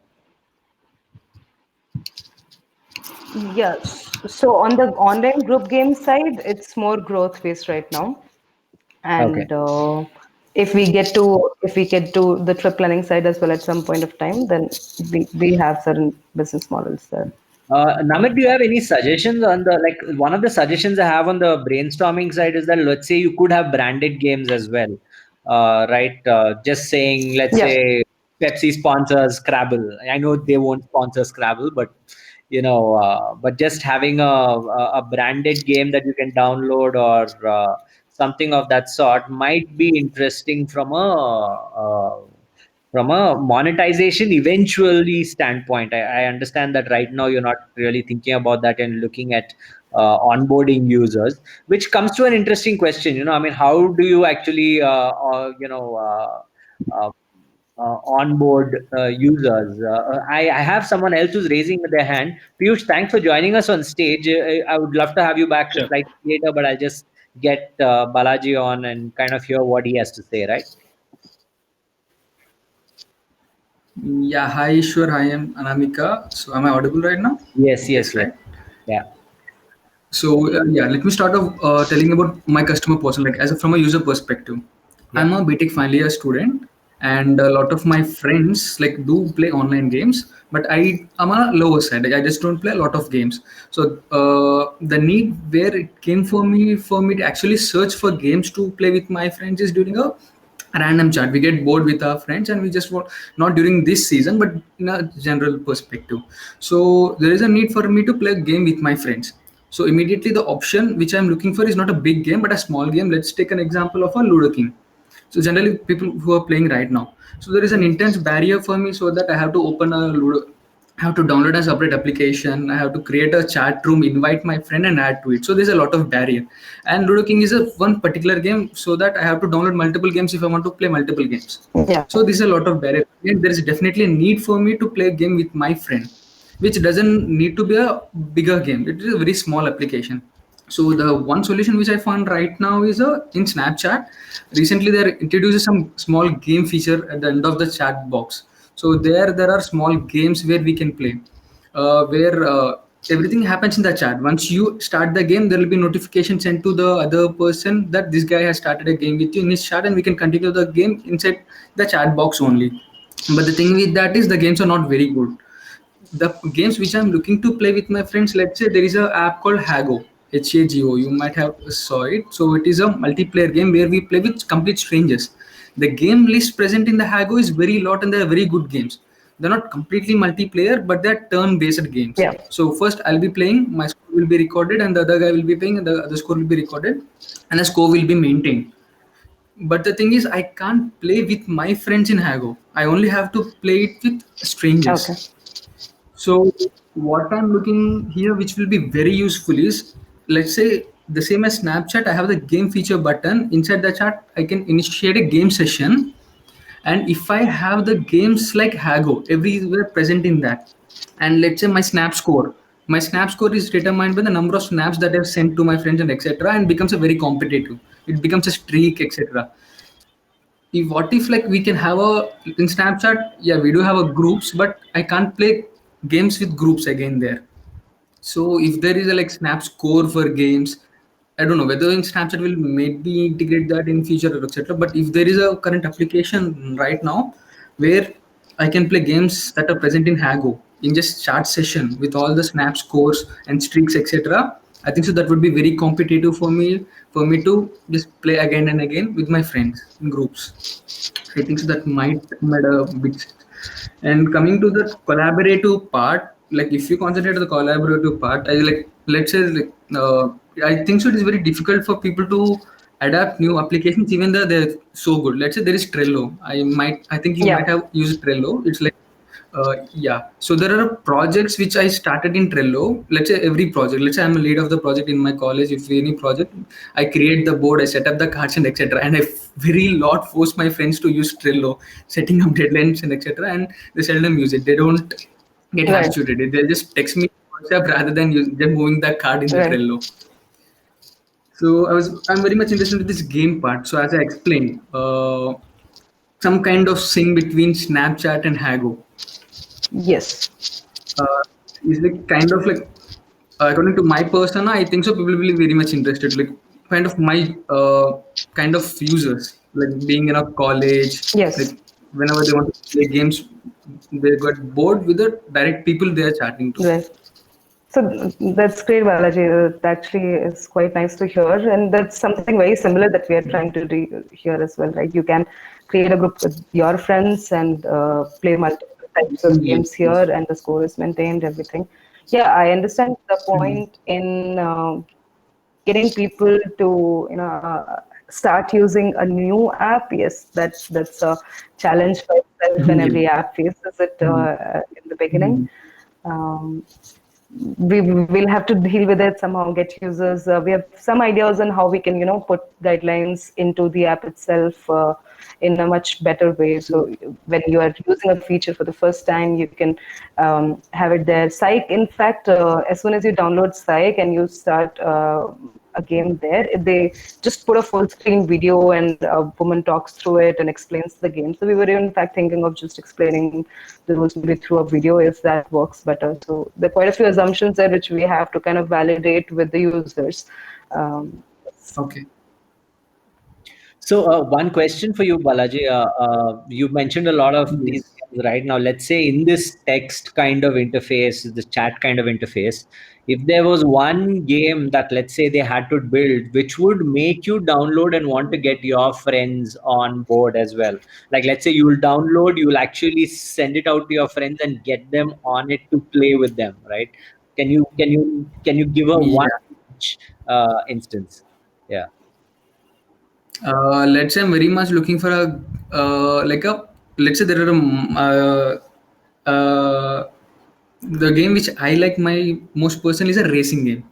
Yes. So on the online group game side, it's more growth based right now. Okay. And if we get to the trip planning side as well at some point of time, then we have certain business models there. Namit, do you have any suggestions on the, like, one of the suggestions I have on the brainstorming side is that, let's say you could have branded games as well, right? Just saying, let's Yeah. say Pepsi sponsors Scrabble. I know they won't sponsor Scrabble, but but just having a branded game that you can download or something of that sort might be interesting from a monetization eventually standpoint. I understand that right now you're not really thinking about that and looking at onboarding users, which comes to an interesting question. I mean, how do you actually uh, onboard users? I have someone else who's raising their hand. Piyush, thanks for joining us on stage. I would love to have you back Sure. slightly later, but I'll just get Balaji on and kind of hear what he has to say, right? Yeah, hi Ishwar, hi, I'm Anamika. So am I audible right now? Yes. Right. Yeah. So yeah, let me start off telling about my customer person, like from a user perspective. I'm a BTech final year student, and a lot of my friends like do play online games, but I'm on a lower side. I just don't play a lot of games. So the need where it came for me to actually search for games to play with my friends is during a random chat. We get bored with our friends and we just want, not during this season but in a general perspective. So there is a need for me to play a game with my friends. So immediately the option which I'm looking for is not a big game but a small game. Let's take an example of a Ludo King. So generally people who are playing right now, so there is an intense barrier for me, so that I have to open a Ludo, I have to download a separate application. I have to create a chat room, invite my friend, and add to it. So there's a lot of barrier. And Ludo King is a one particular game, so that I have to download multiple games if I want to play multiple games. Yeah. So this is a lot of barrier. And there is definitely a need for me to play a game with my friend, which doesn't need to be a bigger game. It is a very small application. So the one solution which I found right now is in Snapchat. Recently, they introduced some small game feature at the end of the chat box. So there are small games where we can play, where everything happens in the chat. Once you start the game, there will be notification sent to the other person that this guy has started a game with you in his chat, and we can continue the game inside the chat box only. But the thing with that is the games are not very good. The games which I'm looking to play with my friends, let's say there is a app called Hago, Hago. You might have saw it. So it is a multiplayer game where we play with complete strangers. The game list present in the Hago is very lot and they are very good games. They're not completely multiplayer, but they're turn-based games. Yeah. So first I'll be playing, my score will be recorded, and the other guy will be playing, and the other score will be recorded, and the score will be maintained. But the thing is, I can't play with my friends in Hago. I only have to play it with strangers. Okay. So what I'm looking here, which will be very useful, is let's say the same as Snapchat, I have the game feature button. Inside the chat, I can initiate a game session. And if I have the games like Hago everywhere present in that, and let's say my snap score is determined by the number of snaps that I've sent to my friends and etc. and becomes a very competitive. It becomes a streak, etc. What if like we can have in Snapchat, yeah, we do have a groups, but I can't play games with groups again there. So if there is a like snap score for games, I don't know whether in Snapchat will maybe integrate that in future or etc. But if there is a current application right now where I can play games that are present in Hago in just chat session with all the snap scores and streaks etc. I think so that would be very competitive for me to just play again and again with my friends in groups. I think so that might made a big sense. And coming to the collaborative part, like if you concentrate on the collaborative part, I like let's say like I think so it is very difficult for people to adapt new applications even though they're so good. Let's say there is Trello. I think you Yeah. might have used Trello. It's like yeah. So there are projects which I started in Trello. Let's say every project. Let's say I'm a lead of the project in my college. If any project, I create the board, I set up the cards and etc. And I very lot force my friends to use Trello, setting up deadlines and etc. And they seldom use it. They don't get Right. habituated. They just text me WhatsApp rather than them moving the card in the Right. Trello. So I'm very much interested in this game part. So as I explained, some kind of sync between Snapchat and Hago. Yes. Is like kind of like according to my persona, I think so people will be very much interested, like kind of my kind of users, like being in a college, Yes. like whenever they want to play games, they got bored with the direct people they are chatting to. Right. So that's great, Balaji. It actually is quite nice to hear, and that's something very similar that we are trying to do here as well, right? You can create a group with your friends and play multiple types of games here, and the score is maintained, everything. Yeah, I understand the point in getting people to start using a new app. Yes, that's a challenge for itself, and Yeah. every app faces it in the beginning. Um, we will have to deal with it somehow, get users. We have some ideas on how we can put guidelines into the app itself in a much better way. So when you are using a feature for the first time, you can have it there. Psych, in fact, as soon as you download Psych and you start a game there, they just put a full screen video and a woman talks through it and explains the game. So we were in fact thinking of just explaining the rules maybe through a video if that works better. So there are quite a few assumptions there which we have to kind of validate with the users. Um, Okay. So one question for you, Balaji. You mentioned a lot of these Yes. things right now. Let's say in this text kind of interface, this chat kind of interface, if there was one game that let's say they had to build, which would make you download and want to get your friends on board as well. Like let's say you will download, you will actually send it out to your friends and get them on it to play with them, right? Can you give a one Yeah. instance? Yeah. Let's say I'm very much looking for a like a, let's say there are the game which I like my most personally is a racing game.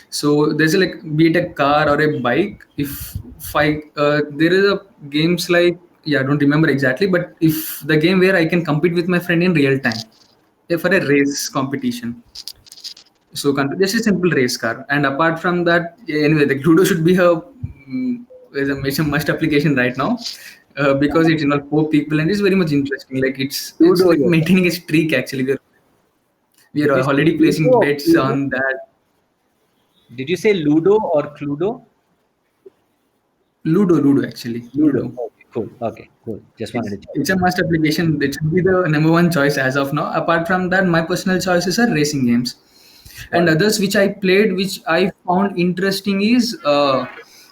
So there's a, like, be it a car or a bike. If I there is a games like, yeah, I don't remember exactly, but if the game where I can compete with my friend in real time, for a race competition. So just a simple race car, and apart from that, yeah, anyway, the Ludo should be is a must application right now, because it involves four people and it's very much interesting. Like it's Ludo, like yes. maintaining a streak actually. We Did are you say already Ludo placing or bets Cluedo? on that. Did you say Ludo or Cluedo? Ludo actually, Ludo. Ludo. Okay, cool. Okay, cool. Just wanted to check. It's a must application. It should be the number one choice as of now. Apart from that, my personal choices are racing games, Got and it. others which I played, which I found interesting is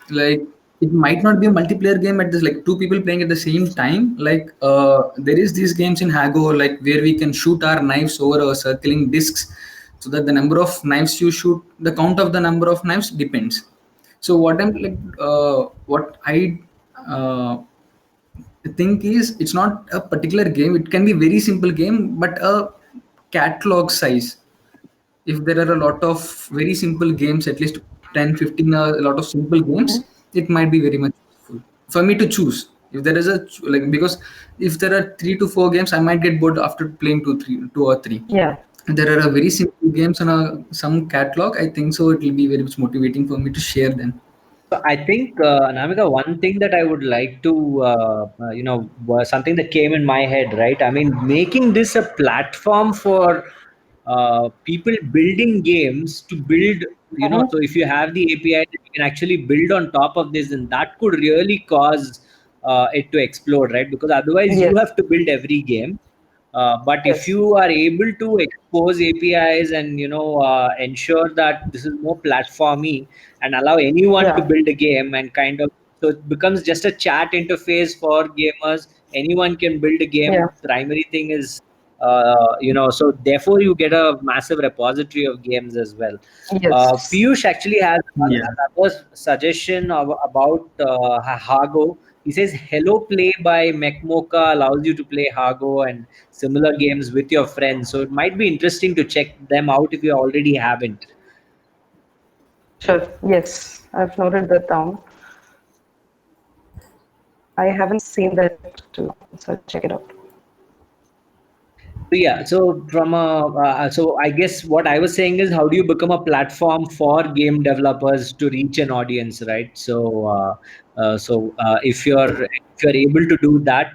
like, it might not be a multiplayer game at this, like two people playing at the same time. Like there is these games in Hago, like where we can shoot our knives over a circling discs, so that the number of knives you shoot, the count of the number of knives depends. So what I think is, it's not a particular game. It can be very simple game, but a catalog size. If there are a lot of very simple games, at least 10, 15, a lot of simple games, it might be very much useful for me to choose. If there is like, because if there are 3 to 4 games, I might get bored after playing two or three. yeah, If there are a very simple games on some catalog, I think so it will be very much motivating for me to share them. So I think, Anamika, one thing that I would like to, was something that came in my head, right? I mean, making this a platform for people building games to build, so if you have the API that you can actually build on top of this, then that could really cause it to explode, right? Because otherwise you yes, have to build every game. But if yes, you are able to expose APIs and ensure that this is more platformy and allow anyone to yeah, build a game and kind of, so it becomes just a chat interface for gamers. Anyone can build a game. yeah, Primary thing is so therefore you get a massive repository of games as well. yes. Piyush actually has Yeah. another suggestion about Hago. He says Hello Play by Mechmocha allows you to play Hago and similar games with your friends. So it might be interesting to check them out if you already haven't. Sure. Yes, I've noted that down. I haven't seen that too, so I'll check it out. So yeah, so so I guess what I was saying is, how do you become a platform for game developers to reach an audience, right? If you're able to do that,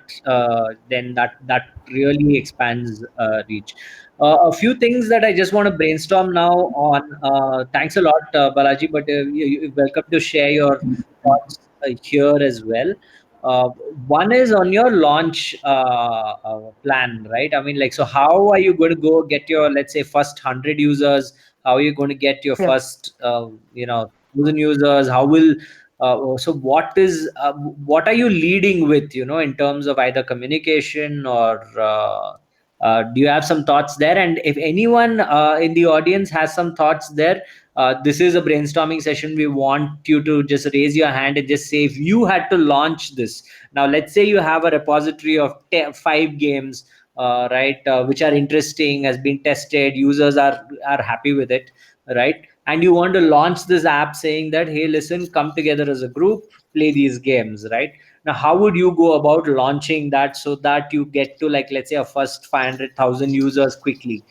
then that really expands reach. A few things that I just want to brainstorm now on. Thanks a lot, Balaji, but you're welcome to share your thoughts here as well. Uh, One is on your launch plan, right? I mean, like, so how are you going to go get your, let's say, first 100 users? How are you going to get your Yeah. first, 1,000 users? So what are you leading with, in terms of either communication or Do you have some thoughts there? And if anyone in the audience has some thoughts there, this is a brainstorming session. We want you to just raise your hand and just say if you had to launch this. Now, let's say you have a repository of 5 games, right, which are interesting, has been tested, users are happy with it, right? And you want to launch this app saying that, hey, listen, come together as a group, play these games, right? Now, how would you go about launching that so that you get to, like, let's say, a first 500,000 users quickly?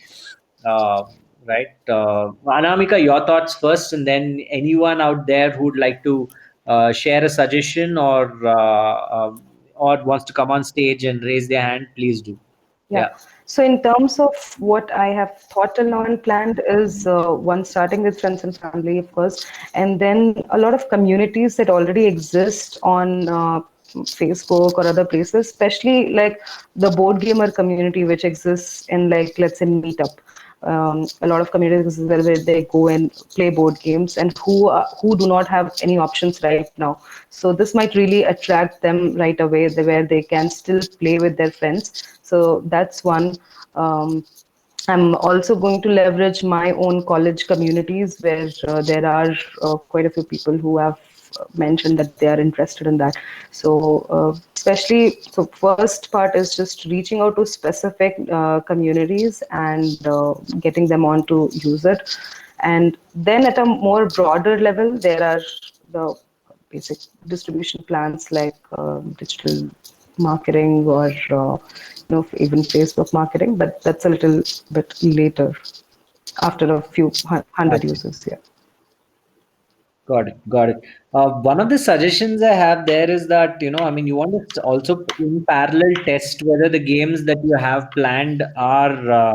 Uh, right. Anamika, your thoughts first, and then anyone out there who'd like to share a suggestion or wants to come on stage and raise their hand, please do. Yeah. So in terms of what I have thought till now and planned is one, starting with friends and family, of course, and then a lot of communities that already exist on Facebook or other places, especially like the board gamer community, which exists in, like, let's say, Meetup. A lot of communities where they go and play board games, and who do not have any options right now. So this might really attract them right away, where they can still play with their friends. So that's one. I'm also going to leverage my own college communities, where there are quite a few people who have mentioned that they are interested in that. So especially, so first part is just reaching out to specific communities and getting them on to use it. And then at a more broader level, there are the basic distribution plans like digital marketing or even Facebook marketing, but that's a little bit later, after a few hundred users. Yeah. Got it. Got it. One of the suggestions I have there is that, I mean, you want to also in parallel test whether the games that you have planned are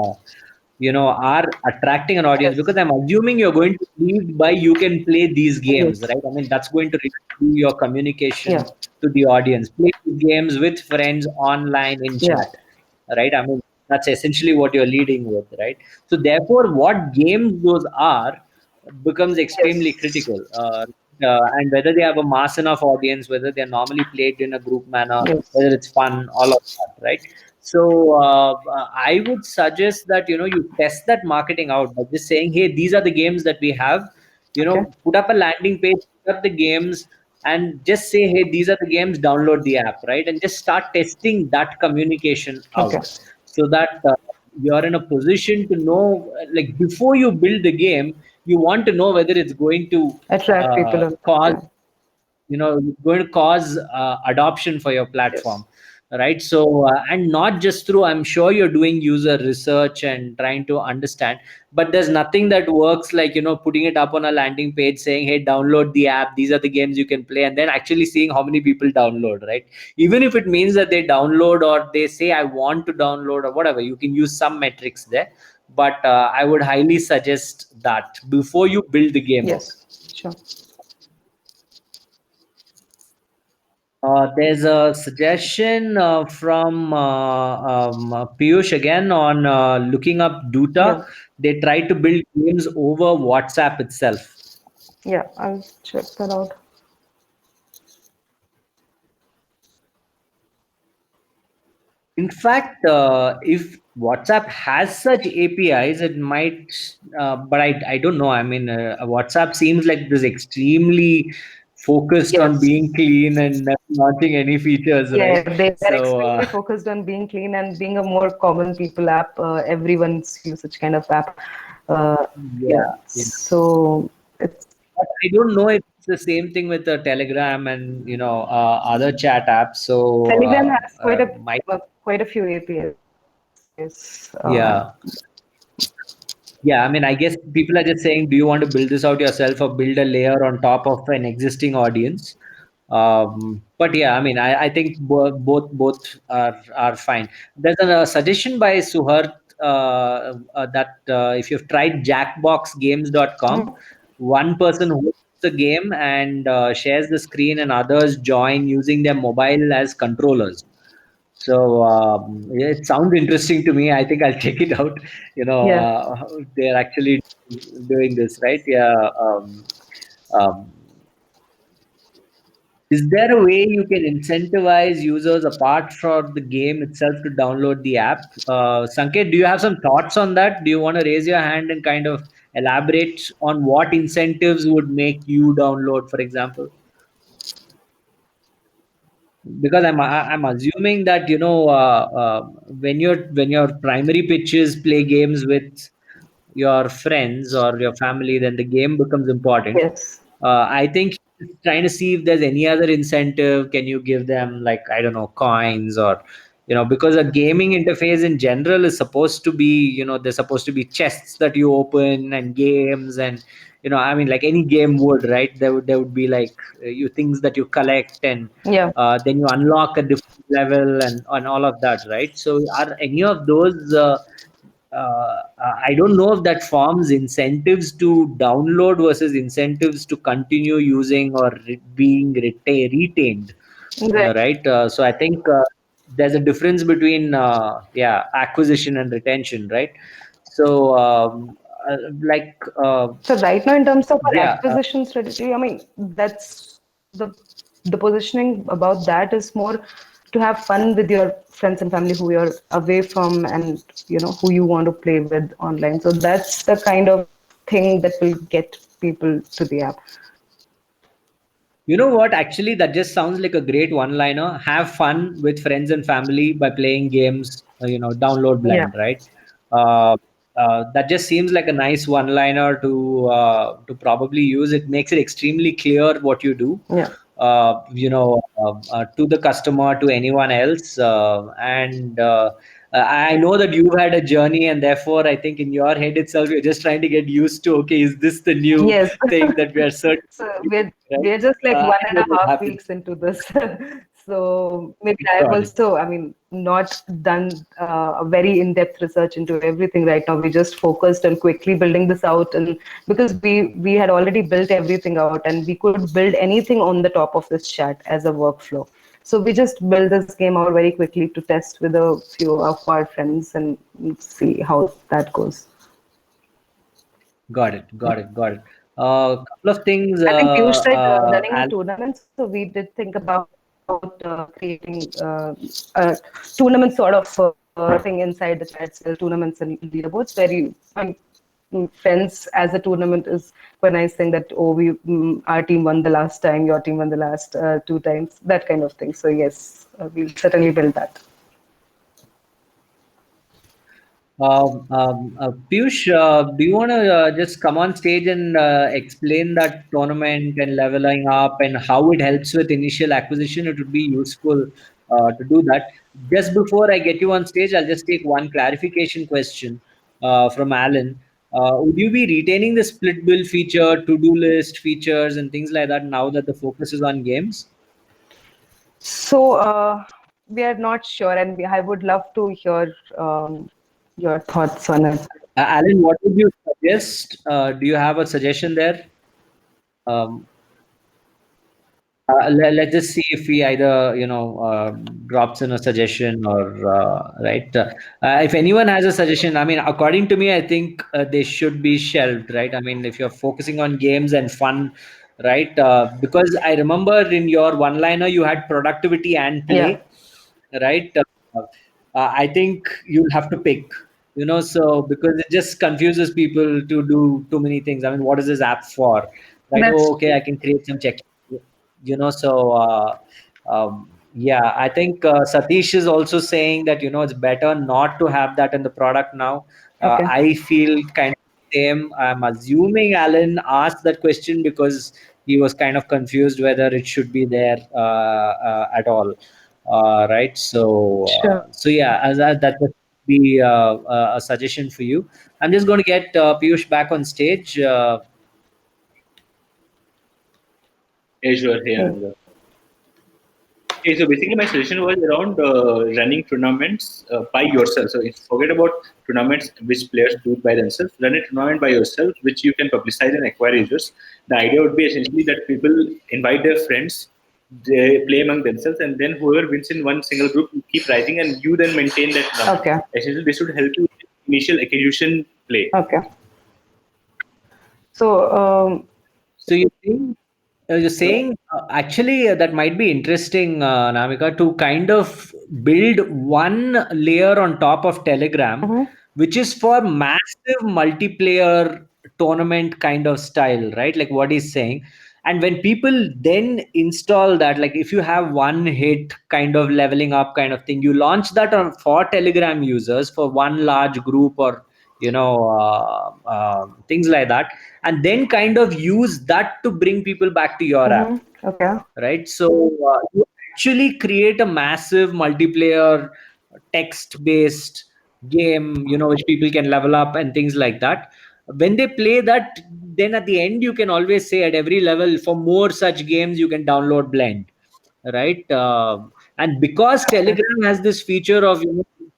attracting an audience, because I'm assuming you're going to lead by you can play these games, Yes. right? I mean, that's going to really be your communication Yeah. to the audience. Play these games with friends online in Yeah. chat, right? I mean, that's essentially what you're leading with, right? So therefore, what games those are becomes extremely Yes. critical. And whether they have a mass enough audience, whether they're normally played in a group manner, Yes. whether it's fun, all of that, right? So I would suggest that you test that marketing out by just saying, hey, these are the games that we have. Okay. Put up a landing page, put up the games, and just say, hey, these are the games. Download the app, right? And just start testing that communication Okay. out, so that you're in a position to know, like, before you build the game, you want to know whether it's going to Attract people. cause Yeah. going to cause adoption for your Yes. platform, right? So and not just through, I'm sure you're doing user research and trying to understand, but there's nothing that works like putting it up on a landing page saying, hey, download the app, these are the games you can play, and then actually seeing how many people download, right? Even if it means that they download or they say I want to download or whatever, you can use some metrics there, but I would highly suggest that before you build the game out. Yes. Sure. There's a suggestion from Piyush again on looking up Duta. Yeah. They try to build games over WhatsApp itself. Yeah. I'll check that out. In fact, if WhatsApp has such APIs, it might, but I don't know. I mean, WhatsApp seems like this extremely focused on Yes. being clean and not launching any features, Yeah, right? they're So, extremely focused on being clean and being a more common people app. Everyone's usage kind of app. Yeah. yeah. So it's But I don't know if it's the same thing with the Telegram and other chat apps. So Telegram has my quite a few APIs. Yes. yeah. Yeah, I mean, I guess people are just saying, do you want to build this out yourself or build a layer on top of an existing audience? But yeah, I mean, I think both are fine. There's a suggestion by Suhart that if you've tried jackboxgames.com, one person hosts the game and shares the screen, and others join using their mobile as controllers. So yeah, it sounds interesting to me. I think I'll check it out. Yeah. They're actually doing this, right? Yeah. Um, Is there a way you can incentivize users apart from the game itself to download the app? Sanket, do you have some thoughts on that? Do you want to raise your hand and kind of elaborate on what incentives would make you download, for example? Because I'm assuming that when your primary pitch is play games with your friends or your family, then the game becomes important. Yes. I think he's trying to see if there's any other incentive. Can you give them, like, I don't know, coins, or because a gaming interface in general is supposed to be, there's supposed to be chests that you open and games, and I mean, like any game would, right? There would be like you things that you collect, and Yeah. then you unlock a different level and all of that, right? So are any of those I don't know if that forms incentives to download versus incentives to continue using or being retained, Right. right? So I think there's a difference between acquisition and retention, right? So like So right now, in terms of our yeah acquisition strategy, I mean, that's the positioning about that is more to have fun with your friends and family who you're away from, and who you want to play with online. So that's the kind of thing that will get people to the app. You know what? Actually, that just sounds like a great one-liner. Have fun with friends and family by playing games. Download Yeah. Blend, right? Uh, that just seems like a nice one-liner to probably use. It makes it extremely clear what you do. Yeah. To the customer, to anyone else, and I know that you've had a journey, and therefore, I think in your head itself, you're just trying to get used to. Okay, is this the new Yes. thing that we are searching? So we're Right? we're just like one I and know a that half happens. weeks into this. So maybe I've Got it. also, I mean, not done a very in-depth research into everything right now. We just focused on quickly building this out, and because we had already built everything out, and we could build anything on the top of this chat as a workflow. So we just built this game out very quickly to test with a few of our friends and see how that goes. Got it. Got it. Got it. Couple of things, I think Piyush said running Al. tournaments. So we did think about creating a tournament sort of thing inside the chat, so tournaments and leaderboards where friends as a tournament is quite a nice thing that, oh, our team won the last time, your team won the last 2 times, that kind of thing. So yes, we'll certainly build that. Piyush, do you want to just come on stage and explain that tournament and leveling up and how it helps with initial acquisition? It would be useful to do that. Just before I get you on stage, I'll just take one clarification question from Alan. Would you be retaining the split bill feature, to-do list features, and things like that now that the focus is on games? So we are not sure, and I would love to hear your thoughts on it. Alan, what would you suggest? Do you have a suggestion there? Um, let's just see if he either drops in a suggestion or right. If anyone has a suggestion, I mean, according to me, I think they should be shelved, right? I mean, if you're focusing on games and fun, right? Because I remember in your one-liner you had productivity and Yeah. play, right? I think you'll have to pick, so because it just confuses people to do too many things. I mean, what is this app for? Right? That's Oh, okay, I can create some check. So yeah, I think Satish is also saying that it's better not to have that in the product now. okay. I feel kind of same. I'm assuming Alan asked that question because he was kind of confused whether it should be there at all. Right. Sure. So yeah, that would be a suggestion for you. I'm just going to get Piyush back on stage. Yeah, sure. Here. Mm. Okay, so basically my suggestion was around running tournaments by yourself. So forget about tournaments which players do it by themselves. Run a tournament by yourself, which you can publicize and acquire users. The idea would be essentially that people invite their friends, they play among themselves, and then whoever wins in one single group keep rising, and you then maintain that tournament. Okay. Essentially, this should help you with initial acquisition play. Okay. So So you think You're saying actually that might be interesting, Namika, to kind of build one layer on top of Telegram, which is for massive multiplayer tournament kind of style, right? Like what he's saying. And when people then install that, like if you have one hit kind of leveling up kind of thing, you launch that for Telegram users for one large group or things like that, and then kind of use that to bring people back to your app, Okay. right? So you actually create a massive multiplayer text based game, which people can level up and things like that. When they play that, then at the end you can always say at every level, for more such games you can download Blend, right? And because Telegram has this feature of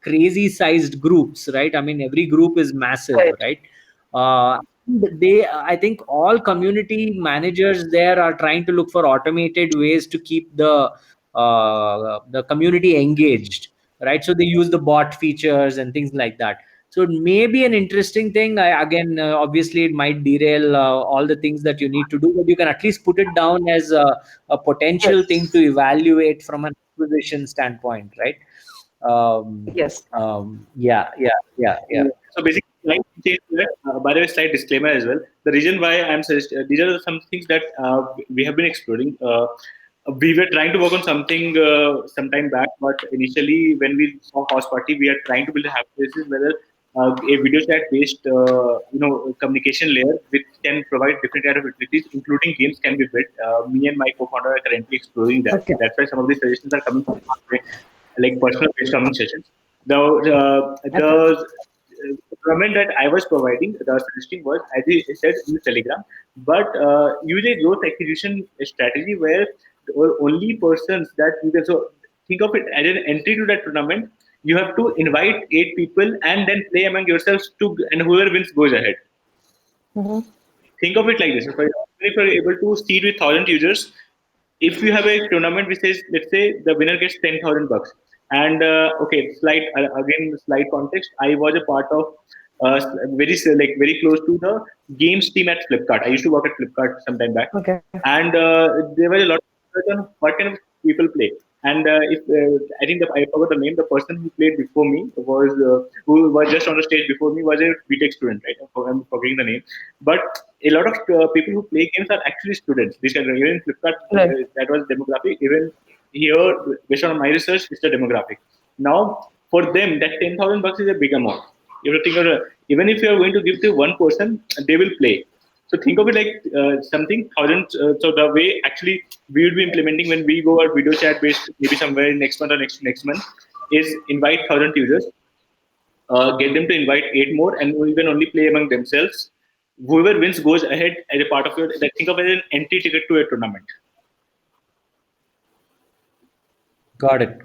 crazy sized groups, right? I mean, every group is massive, Right. right? I think all community managers there are trying to look for automated ways to keep the community engaged, right? So they use the bot features and things like that. So it may be an interesting thing. Again, obviously, it might derail all the things that you need to do, but you can at least put it down as a potential thing to evaluate from an acquisition standpoint, right? Yes. Yeah. So basically, slight change there. By the way, slight disclaimer as well. The reason why I'm suggesting these are some things that we have been exploring. We were trying to work on something some time back, but initially when we saw House Party, we are trying to build a hypothesis whether a video chat based communication layer which can provide different kind of utilities, including games, can be built. Me and my co-founder are currently exploring that. Okay. That's why some of these suggestions are coming from like personal brainstorming sessions. The comment that I was providing, the suggesting was, as I said in the Telegram, but use a growth acquisition strategy where the only persons that you can, so think of it as an entry to that tournament. You have to invite 8 people and then play among yourselves and whoever wins goes ahead. Think of it like this: if you're able to seed with 1,000 users, if you have a tournament which says, let's say the winner gets 10,000 bucks, and okay, slight context. I was a part of very close to the games team at Flipkart. I used to work at Flipkart some time back, Okay. and there was a lot of research on what kind of people play. And if I think I forgot the name, the person who played before me was who was just on the stage before me was a BTech student, right? I'm forgetting the name, but a lot of people who play games are actually students. This even in Flipkart, Right. that was demographic. Even here, based on my research, it's the demographic. Now, for them, that 10,000 bucks is a big amount. You have to think of even if you are going to give to one person, they will play. So think of it like something thousands. So the way actually we will be implementing when we go our video chat based, maybe somewhere next month or next month, is invite 1,000 users, get them to invite 8 more, and we can only play among themselves. Whoever wins goes ahead as a part of your. Like, think of it as an entry ticket to a tournament. Got it.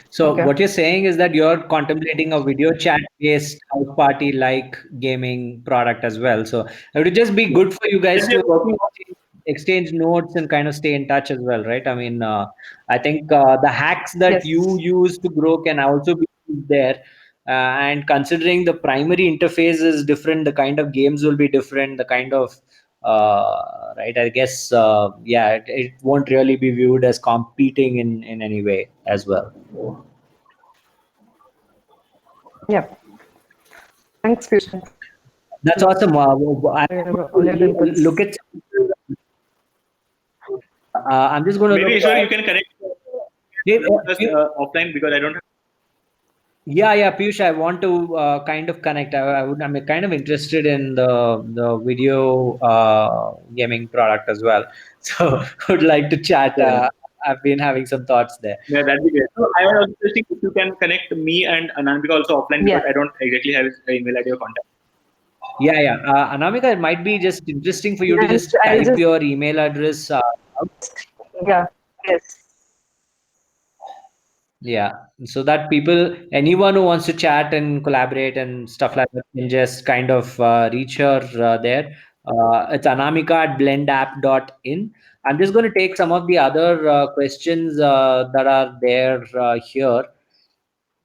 So Okay. what you're saying is that you're contemplating a video chat based house party like gaming product as well. So it would just be good for you guys Yes, we to are working on. exchange notes and kind of stay in touch as well, right? I mean, I think the hacks that Yes. you use to grow can also be used there. And considering the primary interface is different, the kind of games will be different, the kind of right, I guess it won't really be viewed as competing in any way as well. Yeah. Thanks, Fusion. That's awesome. I'm All your going to inputs. look at I'm just going to Maybe look sure at you can connect Dave, us offline because I don't have. yeah, Piyush, I want to kind of connect. I'm kind of interested in the video gaming product as well. So would like to chat. I've been having some thoughts there. Yeah, that'd be great. So I was also thinking if you can connect me and Anambika also offline because Yeah. I don't exactly have his email ID or contact. Yeah. Anamika, it might be just interesting for you to And just I'll type just, your email address. yeah. Yes. Yeah, so that anyone who wants to chat and collaborate and stuff like that, can just kind of reach her there. It's anamika@blendapp.in. I'm just going to take some of the other questions that are there here.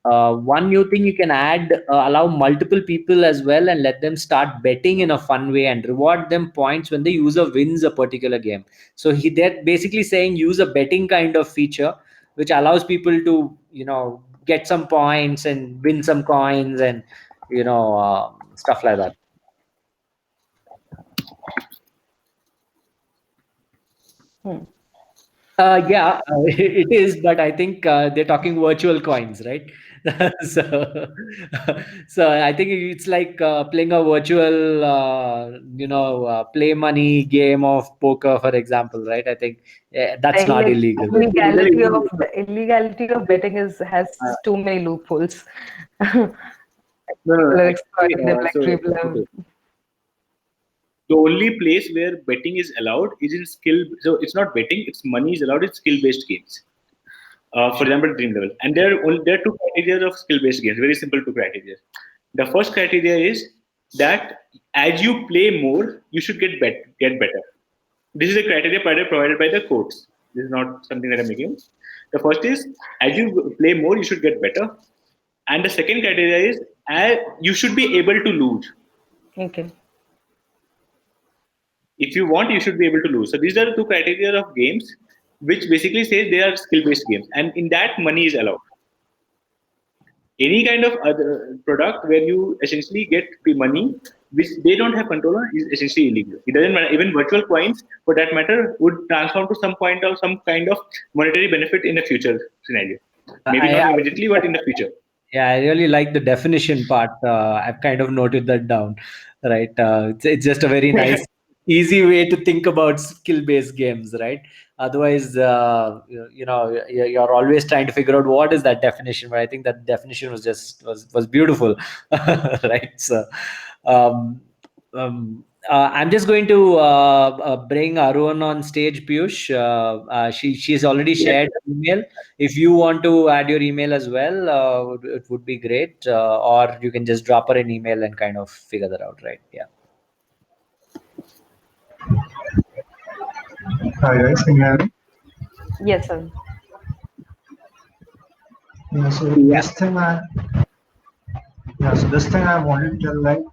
One new thing you can add, allow multiple people as well and let them start betting in a fun way and reward them points when the user wins a particular game. So they're basically saying use a betting kind of feature, which allows people to, get some points and win some coins and, stuff like that. Yeah, it is, but I think they're talking virtual coins, right? so, so I think it's like playing a virtual, play money game of poker, for example, right? I think that's Saying not like illegal. illegality of betting has too many loopholes. No, no, People no. are Actually, exploiting them like people have. okay. The only place where betting is allowed is in skill. So it's not betting; it's money is allowed in skill-based games. For example, Dream Level, and there are two criteria of skill-based games. Very simple two criteria. The first criteria is that as you play more, you should get better. This is a criteria provided by the courts. This is not something that I'm making. The first is as you play more, you should get better, and the second criteria is you should be able to lose. Okay. If you want, you should be able to lose. So these are the two criteria of games, which basically say they are skill-based games, and in that money is allowed. Any kind of other product where you essentially get the money which they don't have control on is essentially illegal. It doesn't matter. Even virtual coins, for that matter, would transform to some point of some kind of monetary benefit in a future scenario. Maybe not I, immediately, but in the future. Yeah, I really like the definition part. I've kind of noted that down, right? It's just a very nice, easy way to think about skill-based games, right? Otherwise, you're always trying to figure out what is that definition. But I think that definition was beautiful, right? So, um, I'm just going to bring Arun on stage, Piyush. She's already shared her email. If you want to add your email as well, it would be great. Or you can just drop her an email and kind of figure that out, right? Yeah. Hi guys, can you hear me? Yes, sir. Yeah, so this thing I wanted to tell, like,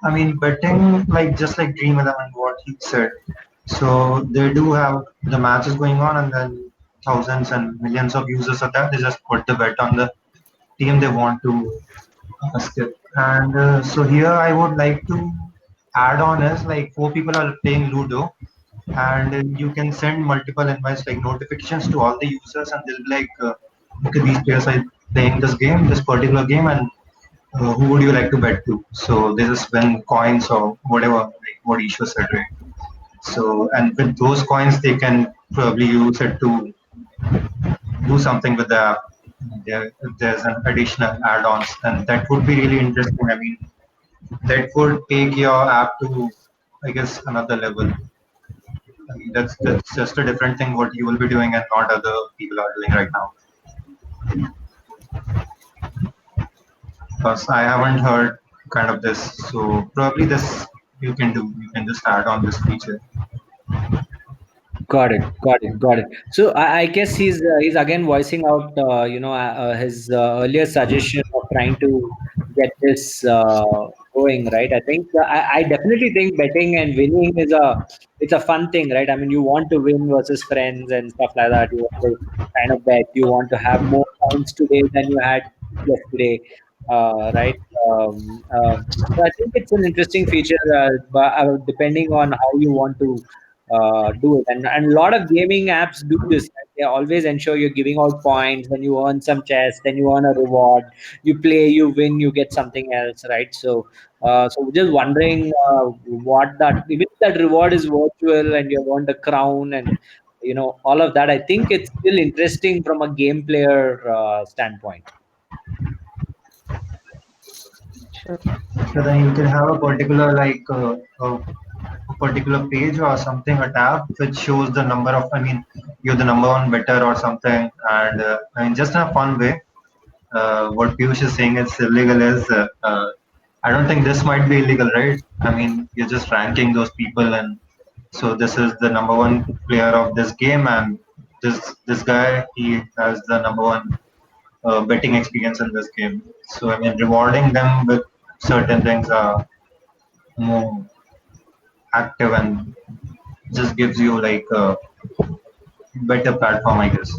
I mean, betting, like, just like Dream 11, what he said. So they do have the matches going on, and then thousands and millions of users are there. They just put the bet on the team they want to skip. And so here I would like to add on is like four people are playing Ludo, and you can send multiple invites like notifications to all the users, and they'll be like, okay, these players are playing this game, this particular game, and who would you like to bet to? So they just win coins or whatever, like what Ishwar said, right? So, and with those coins, they can probably use it to do something with the app. If there's an additional add-ons, and that would be really interesting. I mean, that would take your app to, I guess, another level. I mean, that's just a different thing what you will be doing and not other people are doing right now. Because I haven't heard kind of this, so probably this you can do. You can just add on this feature. Got it. So I guess he's again voicing out, his earlier suggestion of trying to get this going, right? I think I definitely think betting and winning it's a fun thing, right? I mean, you want to win versus friends and stuff like that. You want to kind of bet. You want to have more points today than you had yesterday, right? So I think it's an interesting feature, but depending on how you want to do it. And a lot of gaming apps do this. Right? They always ensure you're giving out points. Then you earn some chest. Then you earn a reward. You play, you win, you get something else, right? So we're just wondering what that even if that reward is virtual and you want a crown and all of that. I think it's still interesting from a game player standpoint. Sure. So then you can have a particular like a particular page or something, a tab which shows the number of. I mean, you're the number one better or something, and I mean just in a fun way. What Piyush is saying is illegal is. I don't think this might be illegal, right? I mean, you're just ranking those people, and so this is the number one player of this game, and this guy he has the number one betting experience in this game. So I mean, rewarding them with certain things are more active and just gives you like a better platform, I guess,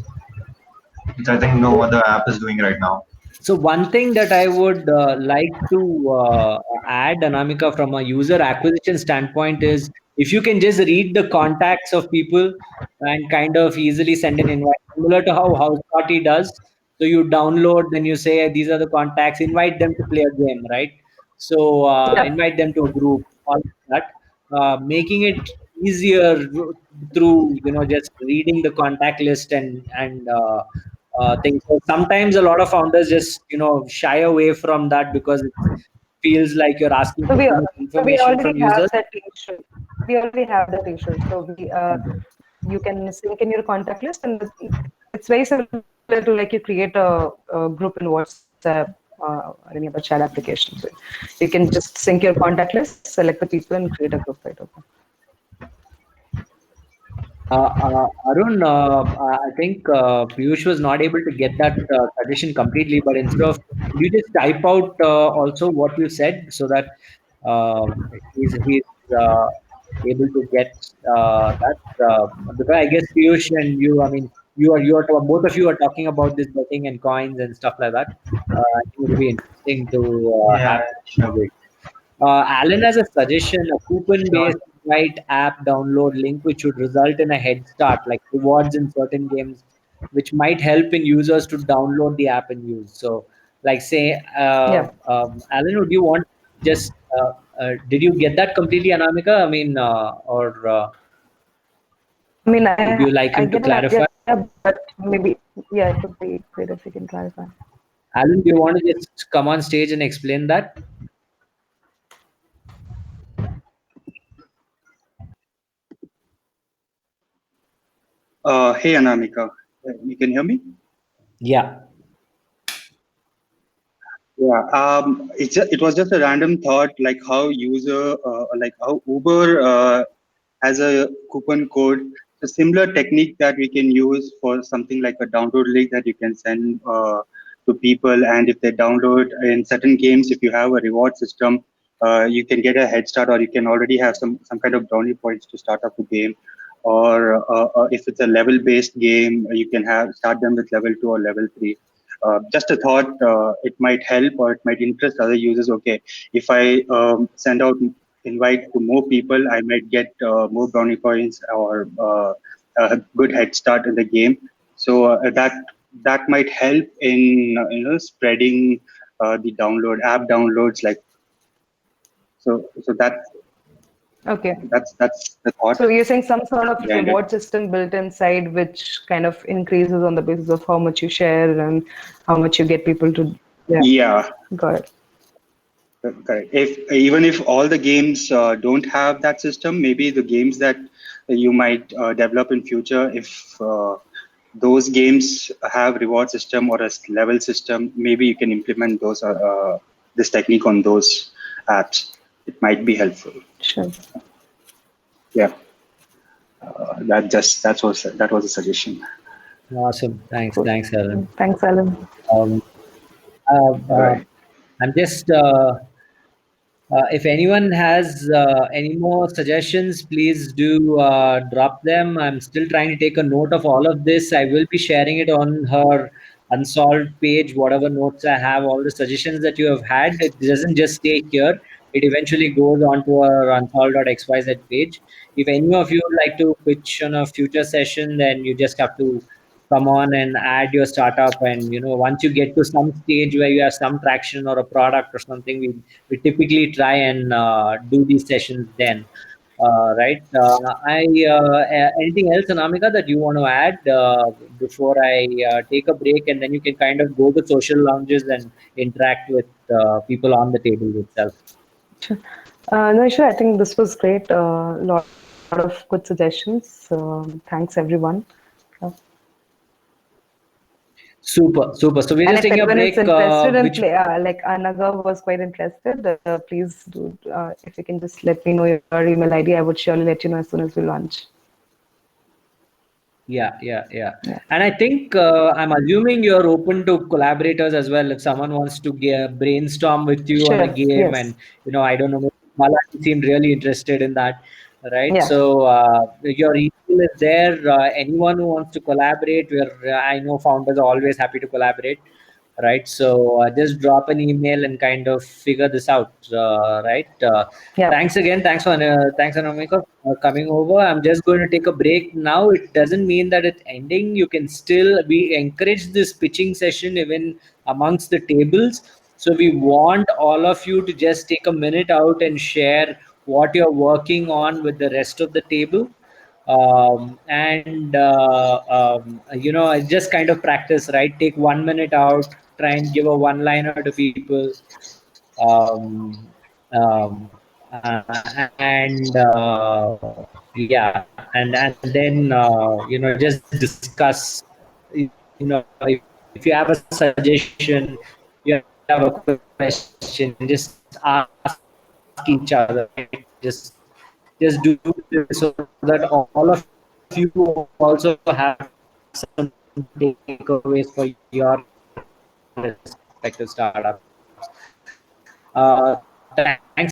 which I think no other app is doing right now. So one thing that I would like to add, Anamika, from a user acquisition standpoint is if you can just read the contacts of people and kind of easily send an invite, similar to how House Party does. So you download, then you say these are the contacts, invite them to play a game, right? So Yeah. invite them to a group, all of that, making it easier through just reading the contact list and things. So sometimes a lot of founders just shy away from that because it feels like you're asking So for we too much so we information already from have users. that issue. We already have that issue. So you can sync in your contact list, and it's very similar to like you create a group in WhatsApp or any other chat application. So you can just sync your contact list, select the people, and create a group right over. Arun, I think Piyush was not able to get that suggestion completely, but instead of, could you just type out also what you said so that he's able to get that? Because I guess Piyush and you, I mean, both of you are talking about this betting and coins and stuff like that. I think it would be interesting to have Yeah, that sure, conversation. Alan has a suggestion, a sure. coupon-based invite app download link, which should result in a head start, like rewards in certain games, which might help in users to download the app and use. So, like say, Yeah. Alan, would you want just, did you get that completely, Anamika? I mean, or I mean, would you like I him to get an clarify? idea, but maybe yeah, it would be great if you can clarify. Alan, do you want to just come on stage and explain that? Hey Anamika, you can hear me? Yeah. Yeah. It was just a random thought, like how Uber has a coupon code, a similar technique that we can use for something like a download link that you can send to people, and if they download in certain games, if you have a reward system, you can get a head start, or you can already have some kind of brownie points to start off the game. Or if it's a level based game, you can have start them with level 2 or level 3. Just a thought, it might help or it might interest other users. Okay, if I send out invite to more people, I might get more brownie points or a good head start in the game. So that might help in spreading the app downloads. Like so Okay. that's the thought So you're saying some sort of behind it. reward system built inside, which kind of increases on the basis of how much you share and how much you get people to. Yeah, Yeah, got it. correct. Even if all the games don't have that system, maybe the games that you might develop in future, if those games have reward system or a level system, maybe you can implement this technique on those apps. It might be helpful. Sure. Yeah, that was a suggestion. Awesome. Thanks. Cool. Thanks, Alan. Thanks, Alan. Um, uh, All uh, right. I'm just if anyone has any more suggestions, please do drop them. I'm still trying to take a note of all of this. I will be sharing it on her unsolved page, whatever notes I have, all the suggestions that you have had. It doesn't just stay here. It eventually goes onto our unsolved.xyz page. If any of you would like to pitch on a future session, then you just have to come on and add your startup. And once you get to some stage where you have some traction or a product or something, we typically try and do these sessions then. Right. Anything else, Anamika, that you want to add before I take a break, and then you can kind of go to social lounges and interact with people on the table itself. Sure. No, sure. I think this was great. A lot of good suggestions. Thanks, everyone. Super, super. So we're And just if taking a anyone is break. interested in Which play, like Anaga was quite interested, please do. If you can just let me know your email ID, I would surely let you know as soon as we launch. Yeah. And I think I'm assuming you're open to collaborators as well. If someone wants to brainstorm with you on a Sure. game, Yes. and I don't know, Malaki seemed really interested in that, right? Yeah. So your email is there. Anyone who wants to collaborate, I know founders are always happy to collaborate, right? So just drop an email and kind of figure this out, right? Yeah. Thanks again. Thanks, Anamika, for coming over. I'm just going to take a break now. It doesn't mean that it's ending. You can still we encourage this pitching session even amongst the tables. So we want all of you to just take a minute out and share what you're working on with the rest of the table. And just kind of practice, right? Take 1 minute out, try and give a one liner to people. um, and and then just discuss. If you have a suggestion, you have a question, just ask each other, right? Just do this so that all of you also have some takeaways for your respective startups. Thanks again,